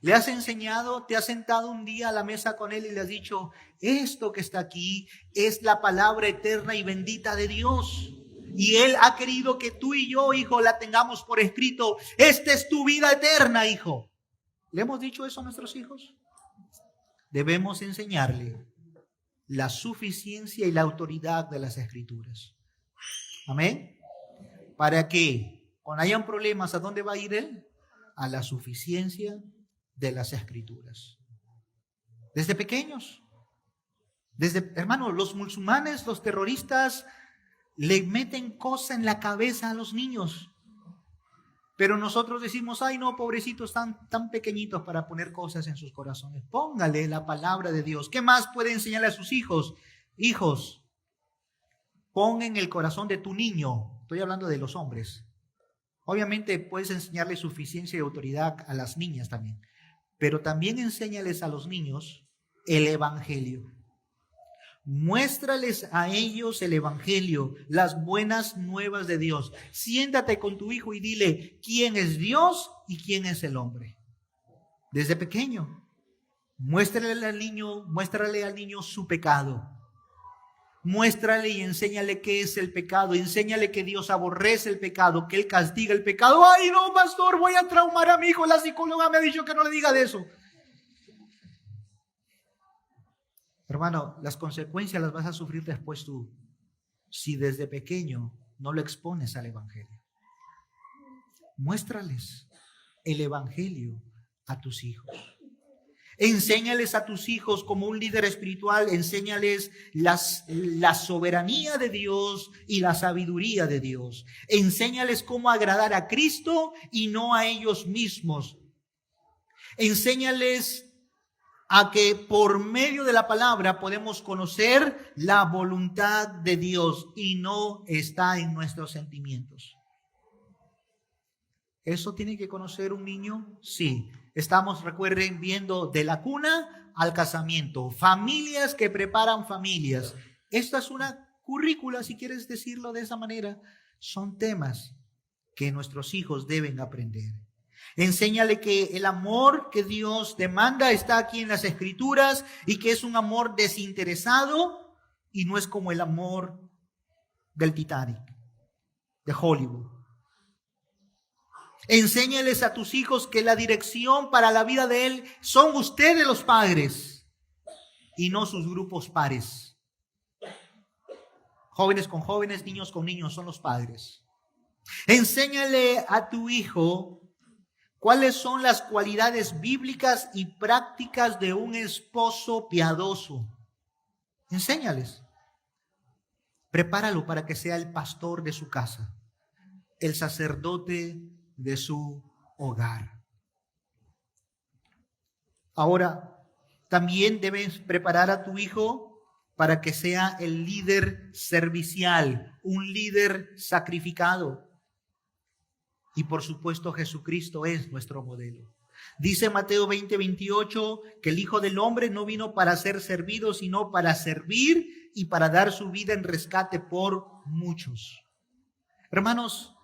¿Le has enseñado, te has sentado un día a la mesa con él y le has dicho: esto que está aquí es la palabra eterna y bendita de Dios? Y Él ha querido que tú y yo, hijo, la tengamos por escrito. Esta es tu vida eterna, hijo. ¿Le hemos dicho eso a nuestros hijos? Debemos enseñarle la suficiencia y la autoridad de las Escrituras. Amén. ¿Para qué? Cuando hayan problemas, ¿a dónde va a ir él? A la suficiencia de las Escrituras. Desde pequeños. Hermanos, los musulmanes, los terroristas, le meten cosas en la cabeza a los niños. Pero nosotros decimos: ay no, pobrecitos, tan pequeñitos para poner cosas en sus corazones. Póngale la palabra de Dios. ¿Qué más puede enseñarle a sus hijos? Hijos, pon en el corazón de tu niño, estoy hablando de los hombres. Obviamente puedes enseñarle suficiencia y autoridad a las niñas también. Pero también enséñales a los niños el Evangelio. Muéstrales a ellos el Evangelio, las buenas nuevas de Dios. Siéntate con tu hijo y dile quién es Dios y quién es el hombre. Desde pequeño, muéstrale al niño su pecado. Muéstrale y enséñale qué es el pecado. Enséñale que Dios aborrece el pecado, que Él castiga el pecado. Ay no, pastor, voy a traumar a mi hijo. La psicóloga me ha dicho que no le diga de eso. Hermano, las consecuencias las vas a sufrir después tú, si desde pequeño no lo expones al Evangelio. Muéstrales el Evangelio a tus hijos. Enséñales a tus hijos como un líder espiritual, enséñales la soberanía de Dios y la sabiduría de Dios. Enséñales cómo agradar a Cristo y no a ellos mismos. Enséñales a que por medio de la palabra podemos conocer la voluntad de Dios y no está en nuestros sentimientos. ¿Eso tiene que conocer un niño? Sí. Estamos, recuerden, viendo de la cuna al casamiento. Familias que preparan familias. Esta es una currícula, si quieres decirlo de esa manera. Son temas que nuestros hijos deben aprender. Enséñale que el amor que Dios demanda está aquí en las Escrituras y que es un amor desinteresado y no es como el amor del Titanic, de Hollywood. Enséñales a tus hijos que la dirección para la vida de él son ustedes los padres y no sus grupos pares. Jóvenes con jóvenes, niños con niños son los padres. Enséñale a tu hijo cuáles son las cualidades bíblicas y prácticas de un esposo piadoso. Enséñales. Prepáralo para que sea el pastor de su casa, el sacerdote de su hogar. Ahora, también debes preparar a tu hijo para que sea el líder servicial, un líder sacrificado. Y por supuesto, Jesucristo es nuestro modelo. Dice Mateo 20:28 que el Hijo del Hombre no vino para ser servido, sino para servir y para dar su vida en rescate por muchos. Hermanos,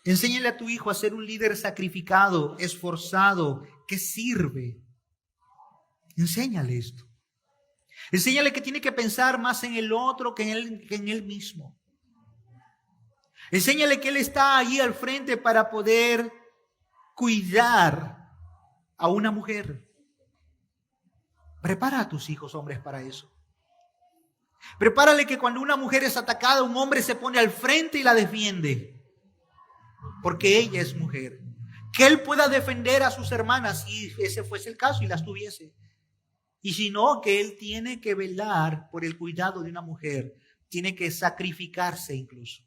enséñale a tu hijo a ser un líder sacrificado, esforzado, que sirve. Enséñale esto. Enséñale que tiene que pensar más en el otro que en él mismo. Enséñale que él está allí al frente para poder cuidar a una mujer. Prepara a tus hijos, hombres, para eso. Prepárale que cuando una mujer es atacada, un hombre se pone al frente y la defiende. Porque ella es mujer. Que él pueda defender a sus hermanas si ese fuese el caso y las tuviese. Y si no, que él tiene que velar por el cuidado de una mujer. Tiene que sacrificarse incluso.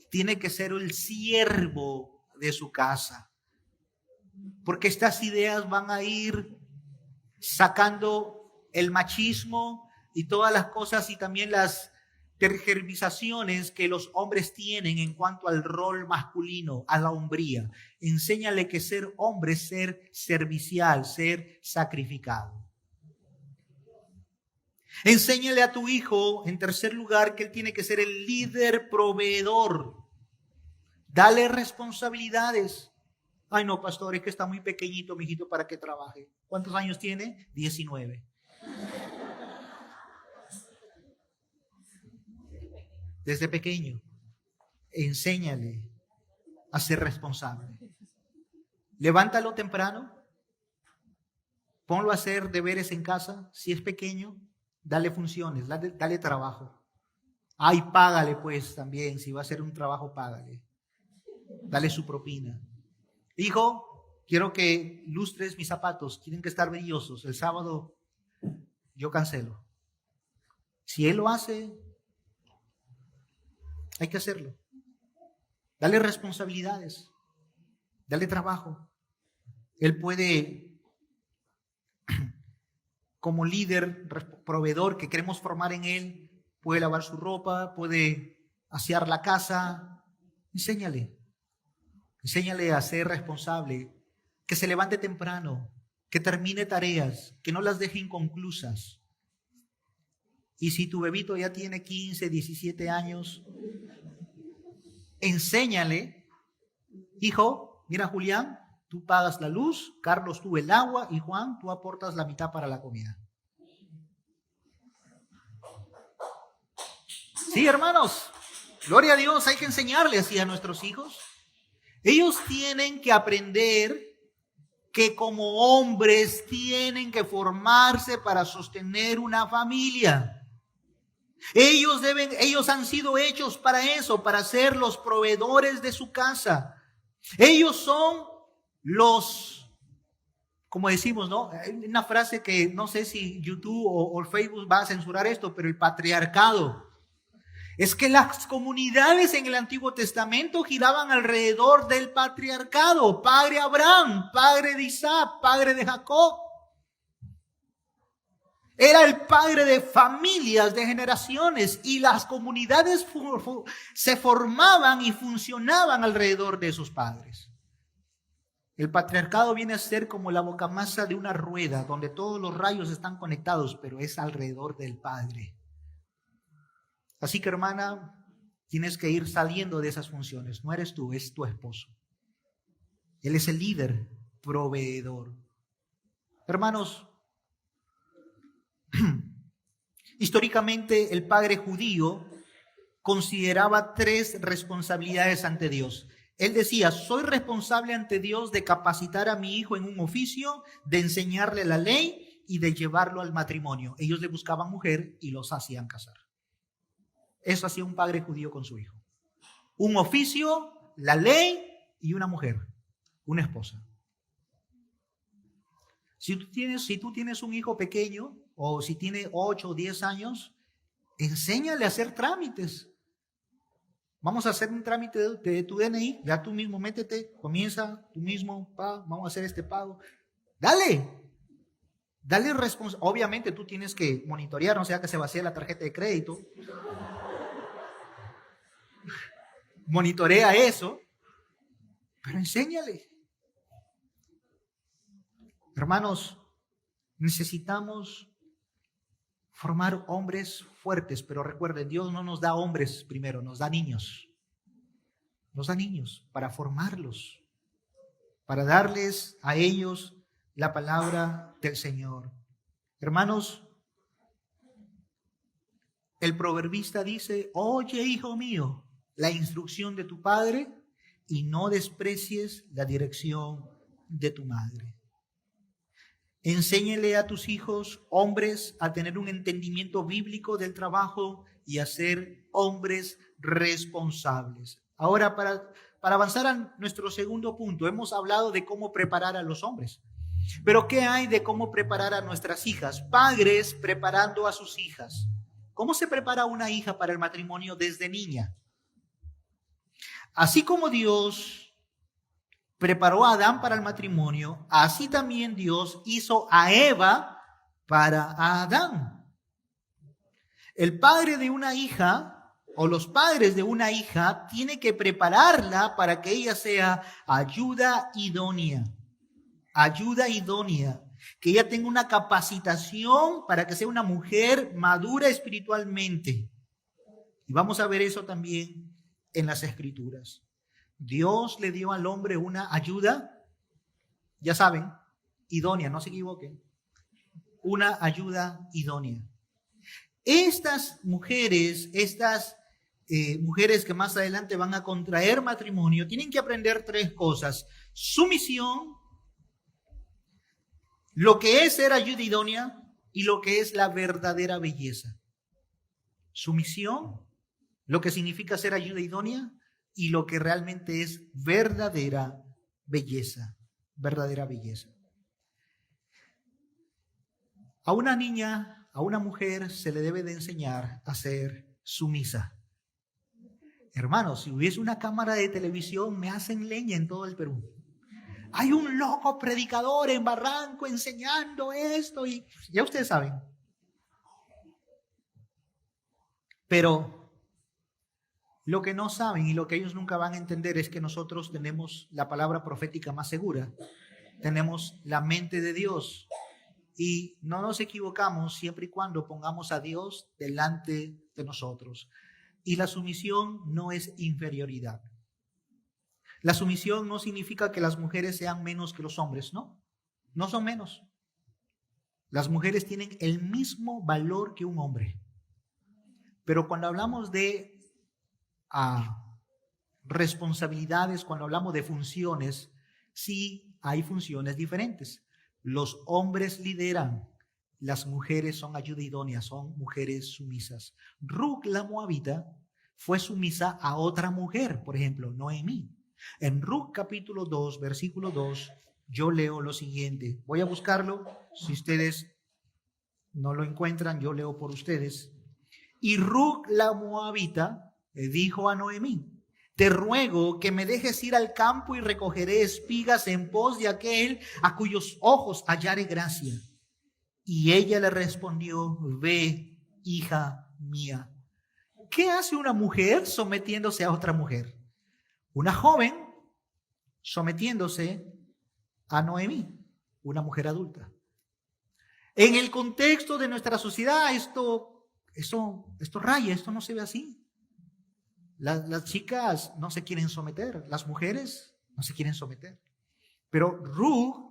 Tiene que ser el siervo de su casa. Porque estas ideas van a ir sacando el machismo y todas las cosas y también las tergiversaciones que los hombres tienen en cuanto al rol masculino, a la hombría. Enséñale que ser hombre es ser servicial, ser sacrificado. Enséñale a tu hijo, en tercer lugar, que él tiene que ser el líder proveedor. Dale responsabilidades. Ay, no, pastor, es que está muy pequeñito, mijito, para que trabaje. ¿Cuántos años tiene? 19. Desde pequeño, enséñale a ser responsable. Levántalo temprano. Ponlo a hacer deberes en casa. Si es pequeño, dale funciones, dale trabajo. Ay, págale pues también. Si va a hacer un trabajo, págale. Dale su propina. Hijo, quiero que lustres mis zapatos. Tienen que estar brillosos. El sábado yo cancelo. Si él lo hace, hay que hacerlo. Dale responsabilidades. Dale trabajo. Él puede, como líder, proveedor que queremos formar en él, puede lavar su ropa, puede asear la casa. Enséñale. Enséñale a ser responsable, que se levante temprano, que termine tareas, que no las deje inconclusas. Y si tu bebito ya tiene 15, 17 años, enséñale, hijo, mira Julián, tú pagas la luz, Carlos tú el agua y Juan, tú aportas la mitad para la comida. Sí, hermanos, gloria a Dios, hay que enseñarle así a nuestros hijos. Ellos tienen que aprender que como hombres tienen que formarse para sostener una familia. Ellos han sido hechos para eso, para ser los proveedores de su casa. Ellos son los, como decimos, ¿no? Hay una frase que no sé si YouTube o Facebook va a censurar esto, pero el patriarcado. Es que las comunidades en el Antiguo Testamento giraban alrededor del patriarcado. Padre Abraham, padre de Isaac, padre de Jacob. Era el padre de familias, de generaciones. Y las comunidades se formaban y funcionaban alrededor de esos padres. El patriarcado viene a ser como la bocamasa de una rueda, donde todos los rayos están conectados, pero es alrededor del padre. Así que, hermana, tienes que ir saliendo de esas funciones. No eres tú, es tu esposo. Él es el líder, proveedor. Hermanos, históricamente el padre judío consideraba 3 responsabilidades ante Dios. Él decía, soy responsable ante Dios de capacitar a mi hijo en un oficio, de enseñarle la ley y de llevarlo al matrimonio. Ellos le buscaban mujer y los hacían casar. Eso hacía un padre judío con su hijo. Un oficio, la ley y una mujer, una esposa. Si tú tienes un hijo pequeño o si tiene 8 o 10 años, enséñale a hacer trámites. Vamos a hacer un trámite de tu DNI, ya tú mismo métete, comienza tú mismo, vamos a hacer este pago. Dale responsabilidad. Obviamente tú tienes que monitorear, no sea que se vacíe la tarjeta de crédito. Monitorea eso, pero enséñale. Hermanos, necesitamos formar hombres fuertes, pero recuerden, Dios no nos da hombres primero, nos da niños. Nos da niños para formarlos, para darles a ellos la palabra del Señor. Hermanos, el proverbista dice, oye, hijo mío, la instrucción de tu padre y no desprecies la dirección de tu madre. Enséñale a tus hijos, hombres, a tener un entendimiento bíblico del trabajo y a ser hombres responsables. Ahora, para avanzar a nuestro segundo punto, hemos hablado de cómo preparar a los hombres. Pero ¿qué hay de cómo preparar a nuestras hijas? Padres preparando a sus hijas. ¿Cómo se prepara una hija para el matrimonio desde niña? Así como Dios preparó a Adán para el matrimonio, así también Dios hizo a Eva para Adán. El padre de una hija o los padres de una hija tienen que prepararla para que ella sea ayuda idónea. Ayuda idónea. Que ella tenga una capacitación para que sea una mujer madura espiritualmente. Y vamos a ver eso también en las Escrituras. Dios le dio al hombre una ayuda, ya saben, idónea, no se equivoquen, una ayuda idónea. Estas mujeres que más adelante van a contraer matrimonio, tienen que aprender 3 cosas: sumisión, lo que es ser ayuda idónea y lo que es la verdadera belleza. Sumisión, lo que significa ser ayuda idónea, y lo que realmente es verdadera belleza, verdadera belleza. A una niña, a una mujer se le debe de enseñar a ser sumisa. Hermanos, si hubiese una cámara de televisión, me hacen leña en todo el Perú. Hay un loco predicador en Barranco enseñando esto y ya ustedes saben. Pero lo que no saben y lo que ellos nunca van a entender es que nosotros tenemos la palabra profética más segura. Tenemos la mente de Dios. Y no nos equivocamos siempre y cuando pongamos a Dios delante de nosotros. Y la sumisión no es inferioridad. La sumisión no significa que las mujeres sean menos que los hombres, ¿no? No son menos. Las mujeres tienen el mismo valor que un hombre. Pero cuando hablamos de responsabilidades, cuando hablamos de funciones, sí hay funciones diferentes. Los hombres lideran, las mujeres son ayuda idónea, son mujeres sumisas. Ruth la moabita fue sumisa a otra mujer, por ejemplo, Noemí. En Ruth capítulo 2, versículo 2, yo leo lo siguiente. Voy a buscarlo, si ustedes no lo encuentran, yo leo por ustedes. Y Ruth la moabita le dijo a Noemí: te ruego que me dejes ir al campo y recogeré espigas en pos de aquel a cuyos ojos hallare gracia. Y ella le respondió: ve, hija mía. ¿Qué hace una mujer sometiéndose a otra mujer? Una joven sometiéndose a Noemí, una mujer adulta. En el contexto de nuestra sociedad, esto raya, esto no se ve así. Las chicas no se quieren someter, las mujeres no se quieren someter. Pero Ruth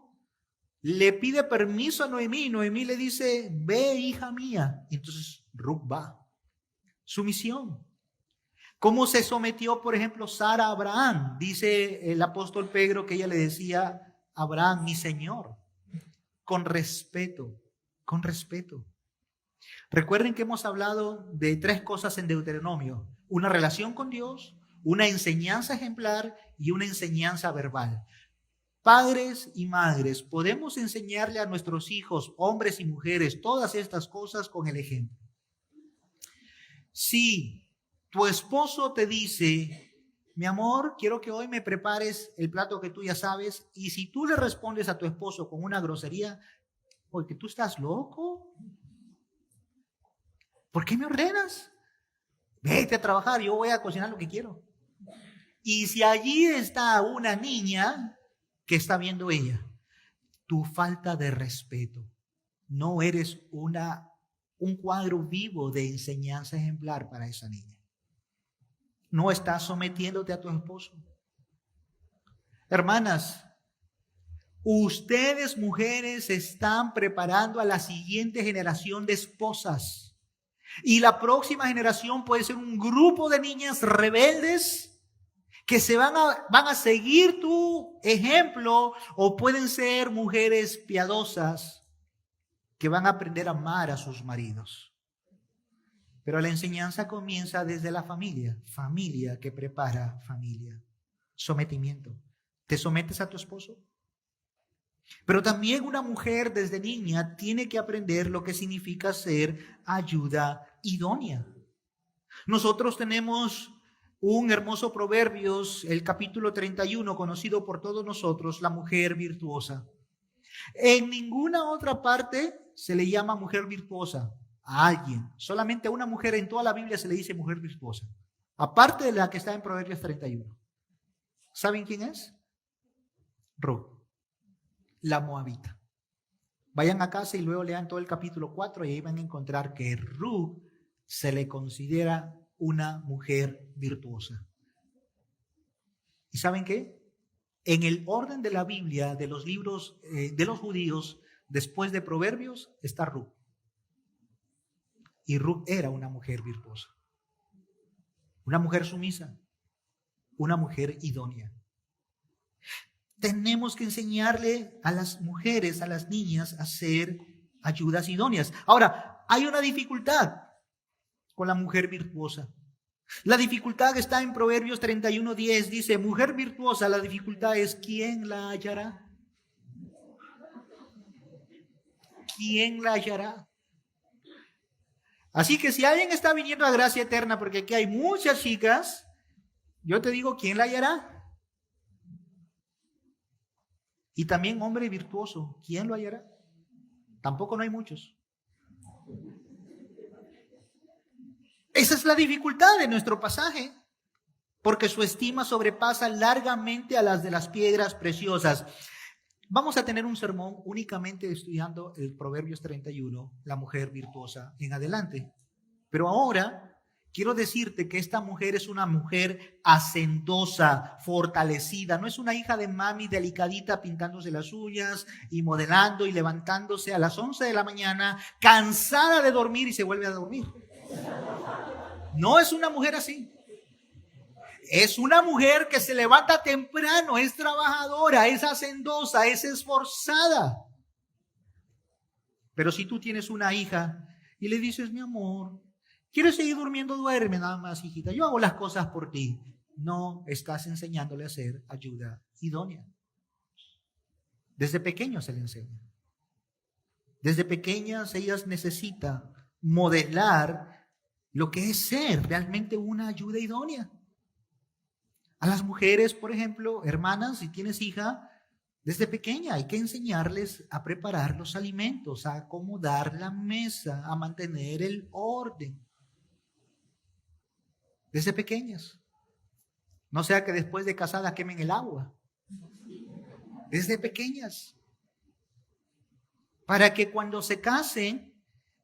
le pide permiso a Noemí. Noemí le dice, ve, hija mía. Y entonces Ruth va. Sumisión. ¿Cómo se sometió, por ejemplo, Sara a Abraham? Dice el apóstol Pedro que ella le decía a Abraham, mi señor, con respeto, con respeto. Recuerden que hemos hablado de 3 cosas en Deuteronomio: una relación con Dios, una enseñanza ejemplar y una enseñanza verbal. Padres y madres, podemos enseñarle a nuestros hijos, hombres y mujeres, todas estas cosas con el ejemplo. Si tu esposo te dice, mi amor, quiero que hoy me prepares el plato que tú ya sabes, y si tú le respondes a tu esposo con una grosería, porque tú estás loco, ¿por qué me ordenas? Vete a trabajar, yo voy a cocinar lo que quiero. Y si allí está una niña que está viendo ella, tu falta de respeto, no eres un cuadro vivo de enseñanza ejemplar para esa niña. No estás sometiéndote a tu esposo. Hermanas, ustedes mujeres están preparando a la siguiente generación de esposas. Y la próxima generación puede ser un grupo de niñas rebeldes que van a seguir tu ejemplo, o pueden ser mujeres piadosas que van a aprender a amar a sus maridos. Pero la enseñanza comienza desde la familia, familia que prepara familia. Sometimiento. ¿Te sometes a tu esposo? Pero también una mujer desde niña tiene que aprender lo que significa ser ayuda idónea. Nosotros tenemos un hermoso Proverbios, el capítulo 31, conocido por todos nosotros, la mujer virtuosa. En ninguna otra parte se le llama mujer virtuosa a alguien. Solamente a una mujer en toda la Biblia se le dice mujer virtuosa, aparte de la que está en Proverbios 31. ¿Saben quién es? Ruth, la moabita. Vayan a casa y luego lean todo el capítulo 4 y ahí van a encontrar que Ruth se le considera una mujer virtuosa. ¿Y saben qué? En el orden de la Biblia, de los libros de los judíos, después de Proverbios, está Ruth. Y Ruth era una mujer virtuosa, una mujer sumisa, una mujer idónea. Tenemos que enseñarle a las mujeres, a las niñas, a ser ayudas idóneas. Ahora, hay una dificultad con la mujer virtuosa. La dificultad está en Proverbios 31:10. Dice, mujer virtuosa, la dificultad es ¿quién la hallará? ¿Quién la hallará? Así que si alguien está viniendo a gracia eterna, porque aquí hay muchas chicas, yo te digo, ¿quién la hallará? Y también hombre virtuoso, ¿quién lo hallará? Tampoco no hay muchos. Esa es la dificultad de nuestro pasaje, porque su estima sobrepasa largamente a las de las piedras preciosas. Vamos a tener un sermón únicamente estudiando el Proverbios 31, la mujer virtuosa, en adelante. Pero ahora quiero decirte que esta mujer es una mujer hacendosa, fortalecida. No es una hija de mami delicadita pintándose las uñas y modelando y levantándose a las 11 de la mañana, cansada de dormir y se vuelve a dormir. No es una mujer así. Es una mujer que se levanta temprano, es trabajadora, es hacendosa, es esforzada. Pero si tú tienes una hija y le dices, mi amor, ¿quieres seguir durmiendo? Duerme nada más, hijita. Yo hago las cosas por ti. No estás enseñándole a ser ayuda idónea. Desde pequeño se le enseña. Desde pequeñas ellas necesitan modelar lo que es ser realmente una ayuda idónea. A las mujeres, por ejemplo, hermanas, si tienes hija, desde pequeña hay que enseñarles a preparar los alimentos, a acomodar la mesa, a mantener el orden. Desde pequeñas. No sea que después de casada quemen el agua. Desde pequeñas. Para que cuando se casen,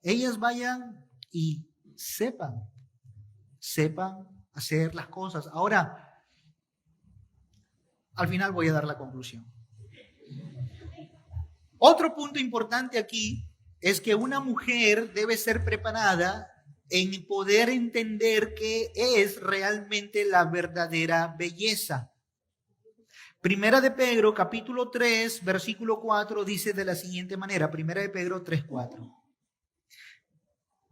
ellas vayan y sepan hacer las cosas. Ahora, al final voy a dar la conclusión. Otro punto importante aquí es que una mujer debe ser preparada en poder entender qué es realmente la verdadera belleza. Primera de Pedro, capítulo 3, versículo 4, dice de la siguiente manera. Primera de Pedro 3, 4.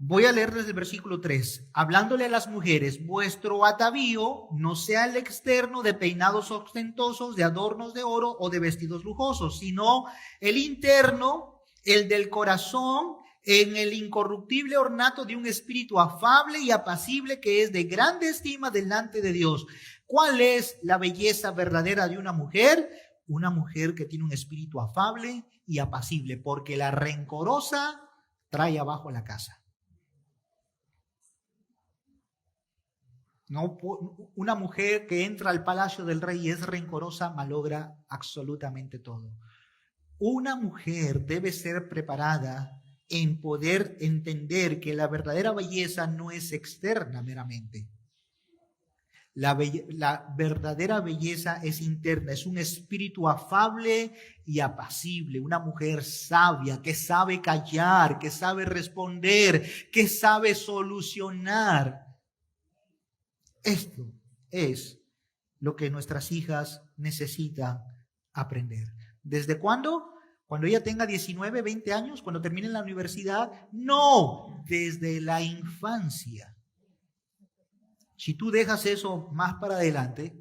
Voy a leer desde el versículo 3. Hablándole a las mujeres, vuestro atavío no sea el externo de peinados ostentosos, de adornos de oro o de vestidos lujosos, sino el interno, el del corazón, en el incorruptible ornato de un espíritu afable y apacible que es de grande estima delante de Dios. ¿Cuál es la belleza verdadera de una mujer? Una mujer que tiene un espíritu afable y apacible, porque la rencorosa trae abajo la casa. No, una mujer que entra al palacio del rey y es rencorosa malogra absolutamente todo. Una mujer debe ser preparada en poder entender que la verdadera belleza no es externa meramente. La verdadera belleza es interna, es un espíritu afable y apacible, una mujer sabia que sabe callar, que sabe responder, que sabe solucionar. Esto es lo que nuestras hijas necesitan aprender. ¿Desde cuándo? Cuando ella tenga 19, 20 años, cuando termine la universidad. No, desde la infancia. Si tú dejas eso más para adelante,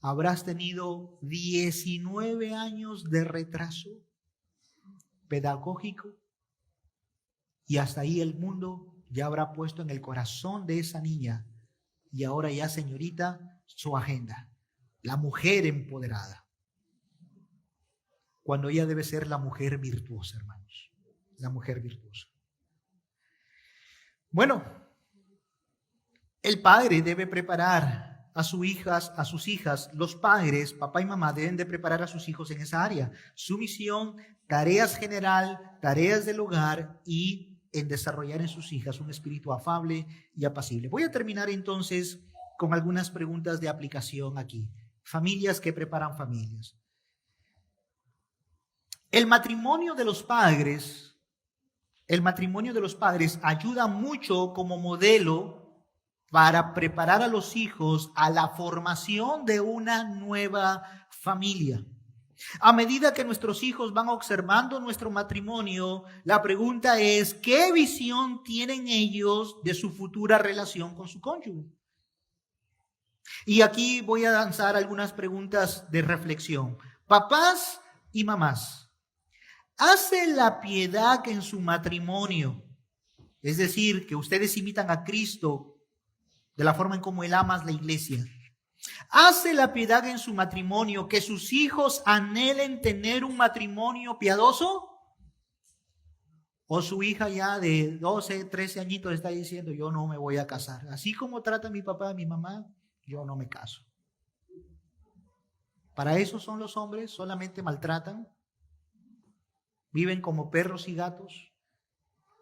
habrás tenido 19 años de retraso pedagógico y hasta ahí el mundo ya habrá puesto en el corazón de esa niña y ahora ya señorita su agenda, la mujer empoderada, cuando ella debe ser la mujer virtuosa, hermanos, la mujer virtuosa. Bueno, el padre debe preparar a sus hijas, los padres, papá y mamá deben de preparar a sus hijos en esa área, su misión, tareas general, tareas del hogar y en desarrollar en sus hijas un espíritu afable y apacible. Voy a terminar entonces con algunas preguntas de aplicación aquí. Familias que preparan familias. El matrimonio de los padres ayuda mucho como modelo para preparar a los hijos a la formación de una nueva familia. A medida que nuestros hijos van observando nuestro matrimonio, la pregunta es, ¿qué visión tienen ellos de su futura relación con su cónyuge? Y aquí voy a lanzar algunas preguntas de reflexión. Papás y mamás, ¿hace la piedad que en su matrimonio, es decir, que ustedes imitan a Cristo de la forma en cómo Él ama a la iglesia, hace la piedad en su matrimonio que sus hijos anhelen tener un matrimonio piadoso? ¿O su hija ya de 12, 13 añitos está diciendo, yo no me voy a casar? Así como trata mi papá, mi mamá, yo no me caso. Para eso son los hombres, solamente maltratan, viven como perros y gatos.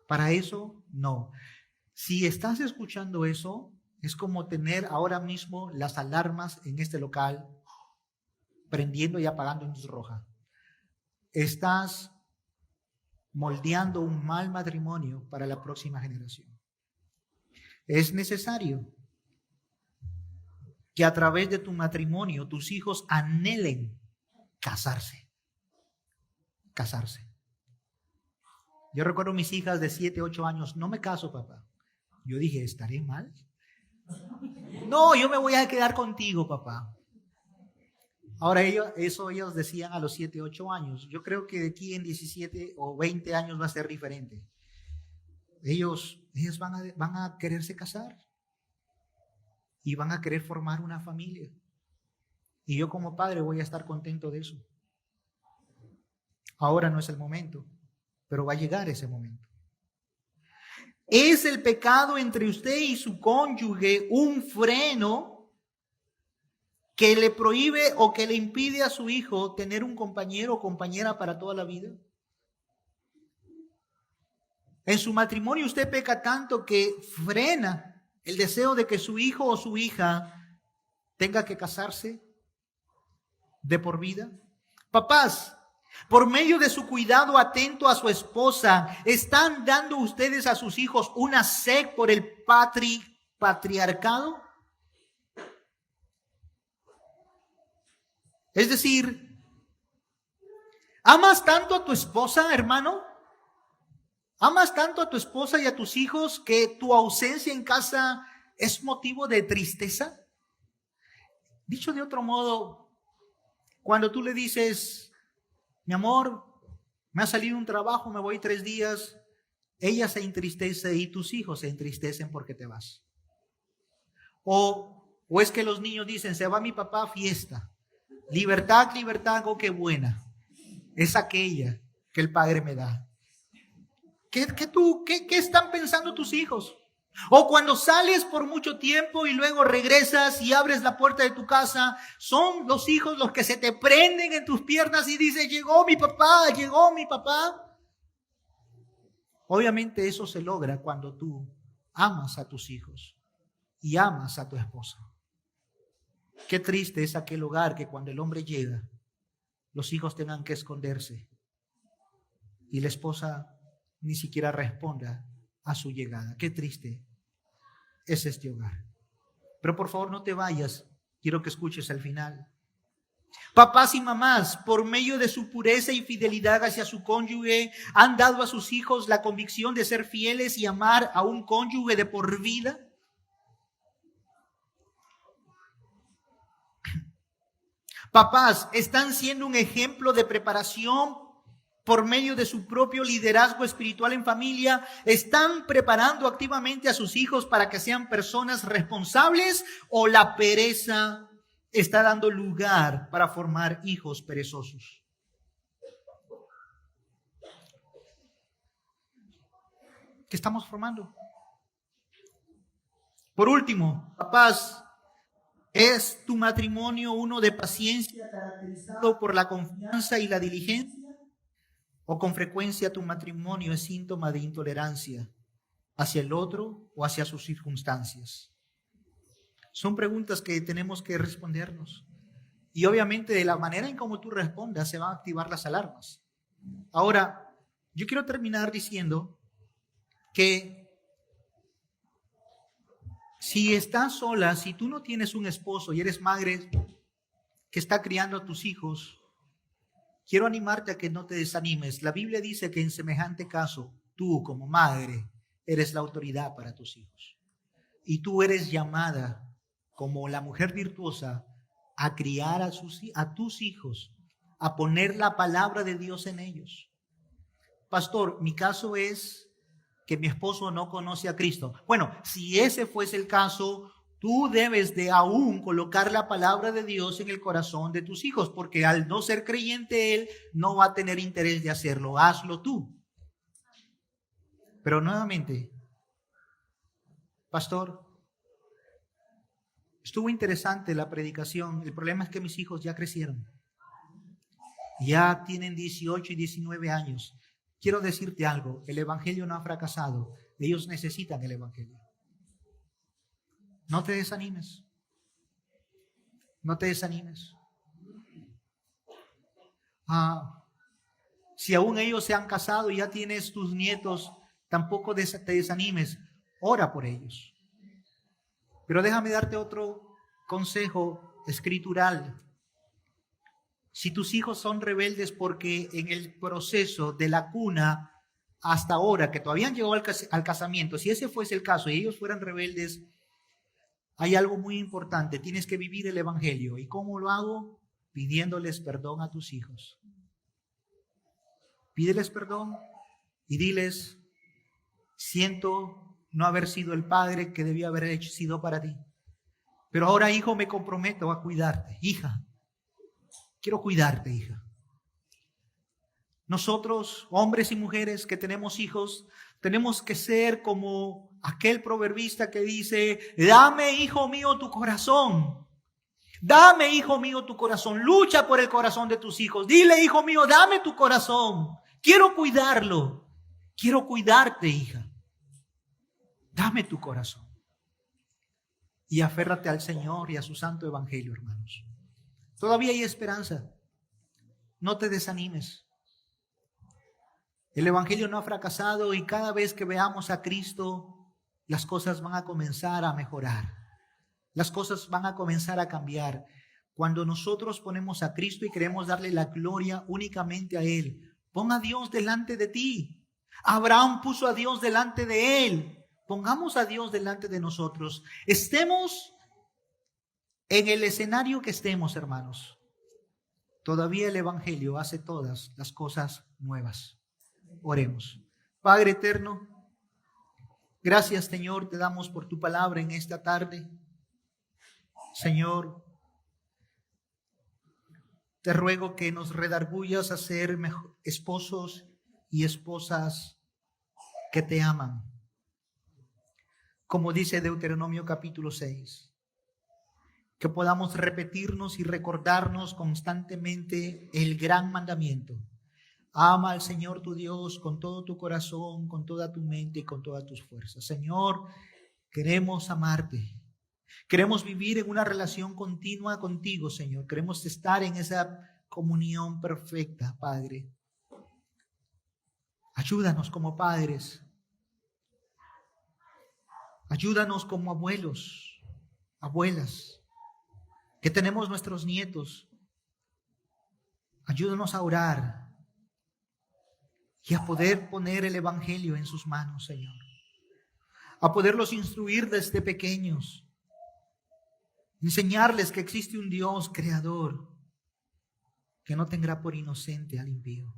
Para eso, no. Si estás escuchando eso, es como tener ahora mismo las alarmas en este local prendiendo y apagando en luz roja. Estás moldeando un mal matrimonio para la próxima generación. Es necesario que a través de tu matrimonio tus hijos anhelen casarse. Casarse. Yo recuerdo mis hijas de 7, 8 años, no me caso, papá. Yo dije, ¿estaré mal? No, yo me voy a quedar contigo, papá. Ahora ellos decían a los 7, 8 años. Yo creo que de aquí en 17 o 20 años va a ser diferente. Ellos van a quererse casar y van a querer formar una familia. Y yo como padre voy a estar contento de eso. Ahora no es el momento, pero va a llegar ese momento. ¿Es el pecado entre usted y su cónyuge un freno que le prohíbe o que le impide a su hijo tener un compañero o compañera para toda la vida? En su matrimonio usted peca tanto que frena el deseo de que su hijo o su hija tenga que casarse de por vida? Papás, por medio de su cuidado atento a su esposa, ¿están dando ustedes a sus hijos una sed por el patriarcado? Es decir, ¿amas tanto a tu esposa, hermano? ¿Amas tanto a tu esposa y a tus hijos que tu ausencia en casa es motivo de tristeza? Dicho de otro modo, cuando tú le dices, mi amor, me ha salido un trabajo, me voy 3 días, ella se entristece y tus hijos se entristecen porque te vas. O es que los niños dicen, se va mi papá a fiesta. Libertad, libertad, oh, qué buena. Es aquella que el Padre me da. ¿Qué están pensando tus hijos? O cuando sales por mucho tiempo y luego regresas y abres la puerta de tu casa, son los hijos los que se te prenden en tus piernas y dicen, llegó mi papá, llegó mi papá. Obviamente eso se logra cuando tú amas a tus hijos y amas a tu esposa. Qué triste es aquel hogar que cuando el hombre llega, los hijos tengan que esconderse y la esposa ni siquiera responda a su llegada. Qué triste es este hogar. Pero por favor no te vayas, quiero que escuches al final. Papás y mamás, por medio de su pureza y fidelidad hacia su cónyuge, han dado a sus hijos la convicción de ser fieles y amar a un cónyuge de por vida. Papás, ¿están siendo un ejemplo de preparación por medio de su propio liderazgo espiritual en familia? ¿Están preparando activamente a sus hijos para que sean personas responsables o la pereza está dando lugar para formar hijos perezosos? ¿Qué estamos formando? Por último, papás, ¿es tu matrimonio uno de paciencia caracterizado por la confianza y la diligencia? ¿O con frecuencia tu matrimonio es síntoma de intolerancia hacia el otro o hacia sus circunstancias? Son preguntas que tenemos que respondernos. Y obviamente de la manera en cómo tú respondas se van a activar las alarmas. Ahora, yo quiero terminar diciendo que si estás sola, si tú no tienes un esposo y eres madre que está criando a tus hijos, quiero animarte a que no te desanimes. La Biblia dice que en semejante caso, tú como madre eres la autoridad para tus hijos. Y tú eres llamada como la mujer virtuosa a criar a tus hijos, a poner la palabra de Dios en ellos. Pastor, mi caso es que mi esposo no conoce a Cristo. Bueno, si ese fuese el caso, tú debes de aún colocar la palabra de Dios en el corazón de tus hijos, porque al no ser creyente él, no va a tener interés de hacerlo. Hazlo tú. Pero nuevamente, pastor, estuvo interesante la predicación. El problema es que mis hijos ya crecieron. Ya tienen 18 y 19 años. Quiero decirte algo, el evangelio no ha fracasado. Ellos necesitan el evangelio. No te desanimes. No te desanimes. Si aún ellos se han casado y ya tienes tus nietos, tampoco te desanimes. Ora por ellos. Pero déjame darte otro consejo escritural. Si tus hijos son rebeldes porque en el proceso de la cuna hasta ahora, que todavía han llegado al casamiento, si ese fuese el caso y ellos fueran rebeldes, hay algo muy importante. Tienes que vivir el evangelio. ¿Y cómo lo hago? Pidiéndoles perdón a tus hijos. Pídeles perdón y diles, siento no haber sido el padre que debía haber sido para ti. Pero ahora, hijo, me comprometo a cuidarte. Hija, quiero cuidarte, hija. Nosotros, hombres y mujeres que tenemos hijos, tenemos que ser como aquel proverbista que dice, dame, hijo mío, tu corazón. Dame, hijo mío, tu corazón. Lucha por el corazón de tus hijos. Dile, hijo mío, dame tu corazón. Quiero cuidarlo. Quiero cuidarte, hija. Dame tu corazón. y aférrate al Señor y a su santo evangelio, hermanos. Todavía hay esperanza. No te desanimes. El evangelio no ha fracasado y cada vez que veamos a Cristo, las cosas van a comenzar a mejorar. Las cosas van a comenzar a cambiar. Cuando nosotros ponemos a Cristo y queremos darle la gloria únicamente a Él, pon a Dios delante de ti. Abraham puso a Dios delante de él. Pongamos a Dios delante de nosotros. Estemos en el escenario que estemos, hermanos. Todavía el evangelio hace todas las cosas nuevas. Oremos. Padre eterno, gracias, Señor, te damos por tu palabra en esta tarde. Señor, te ruego que nos redargullas a ser esposos y esposas que te aman. Como dice Deuteronomio capítulo 6, que podamos repetirnos y recordarnos constantemente el gran mandamiento. Ama al Señor tu Dios con todo tu corazón, con toda tu mente y con todas tus fuerzas. Señor, queremos amarte. Queremos vivir en una relación continua contigo, Señor. Queremos estar en esa comunión perfecta, Padre. Ayúdanos como padres. Ayúdanos como abuelos, abuelas, que tenemos nuestros nietos. Ayúdanos a orar y a poder poner el evangelio en sus manos, Señor. A poderlos instruir desde pequeños. Enseñarles que existe un Dios creador que no tendrá por inocente al impío.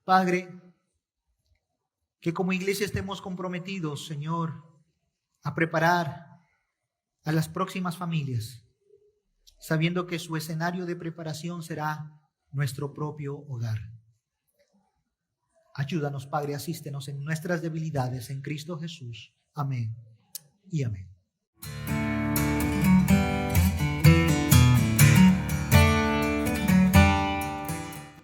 Padre, que como iglesia estemos comprometidos, Señor, a preparar a las próximas familias, sabiendo que su escenario de preparación será nuestro propio hogar. Ayúdanos, Padre, asístenos en nuestras debilidades en Cristo Jesús. Amén y amén.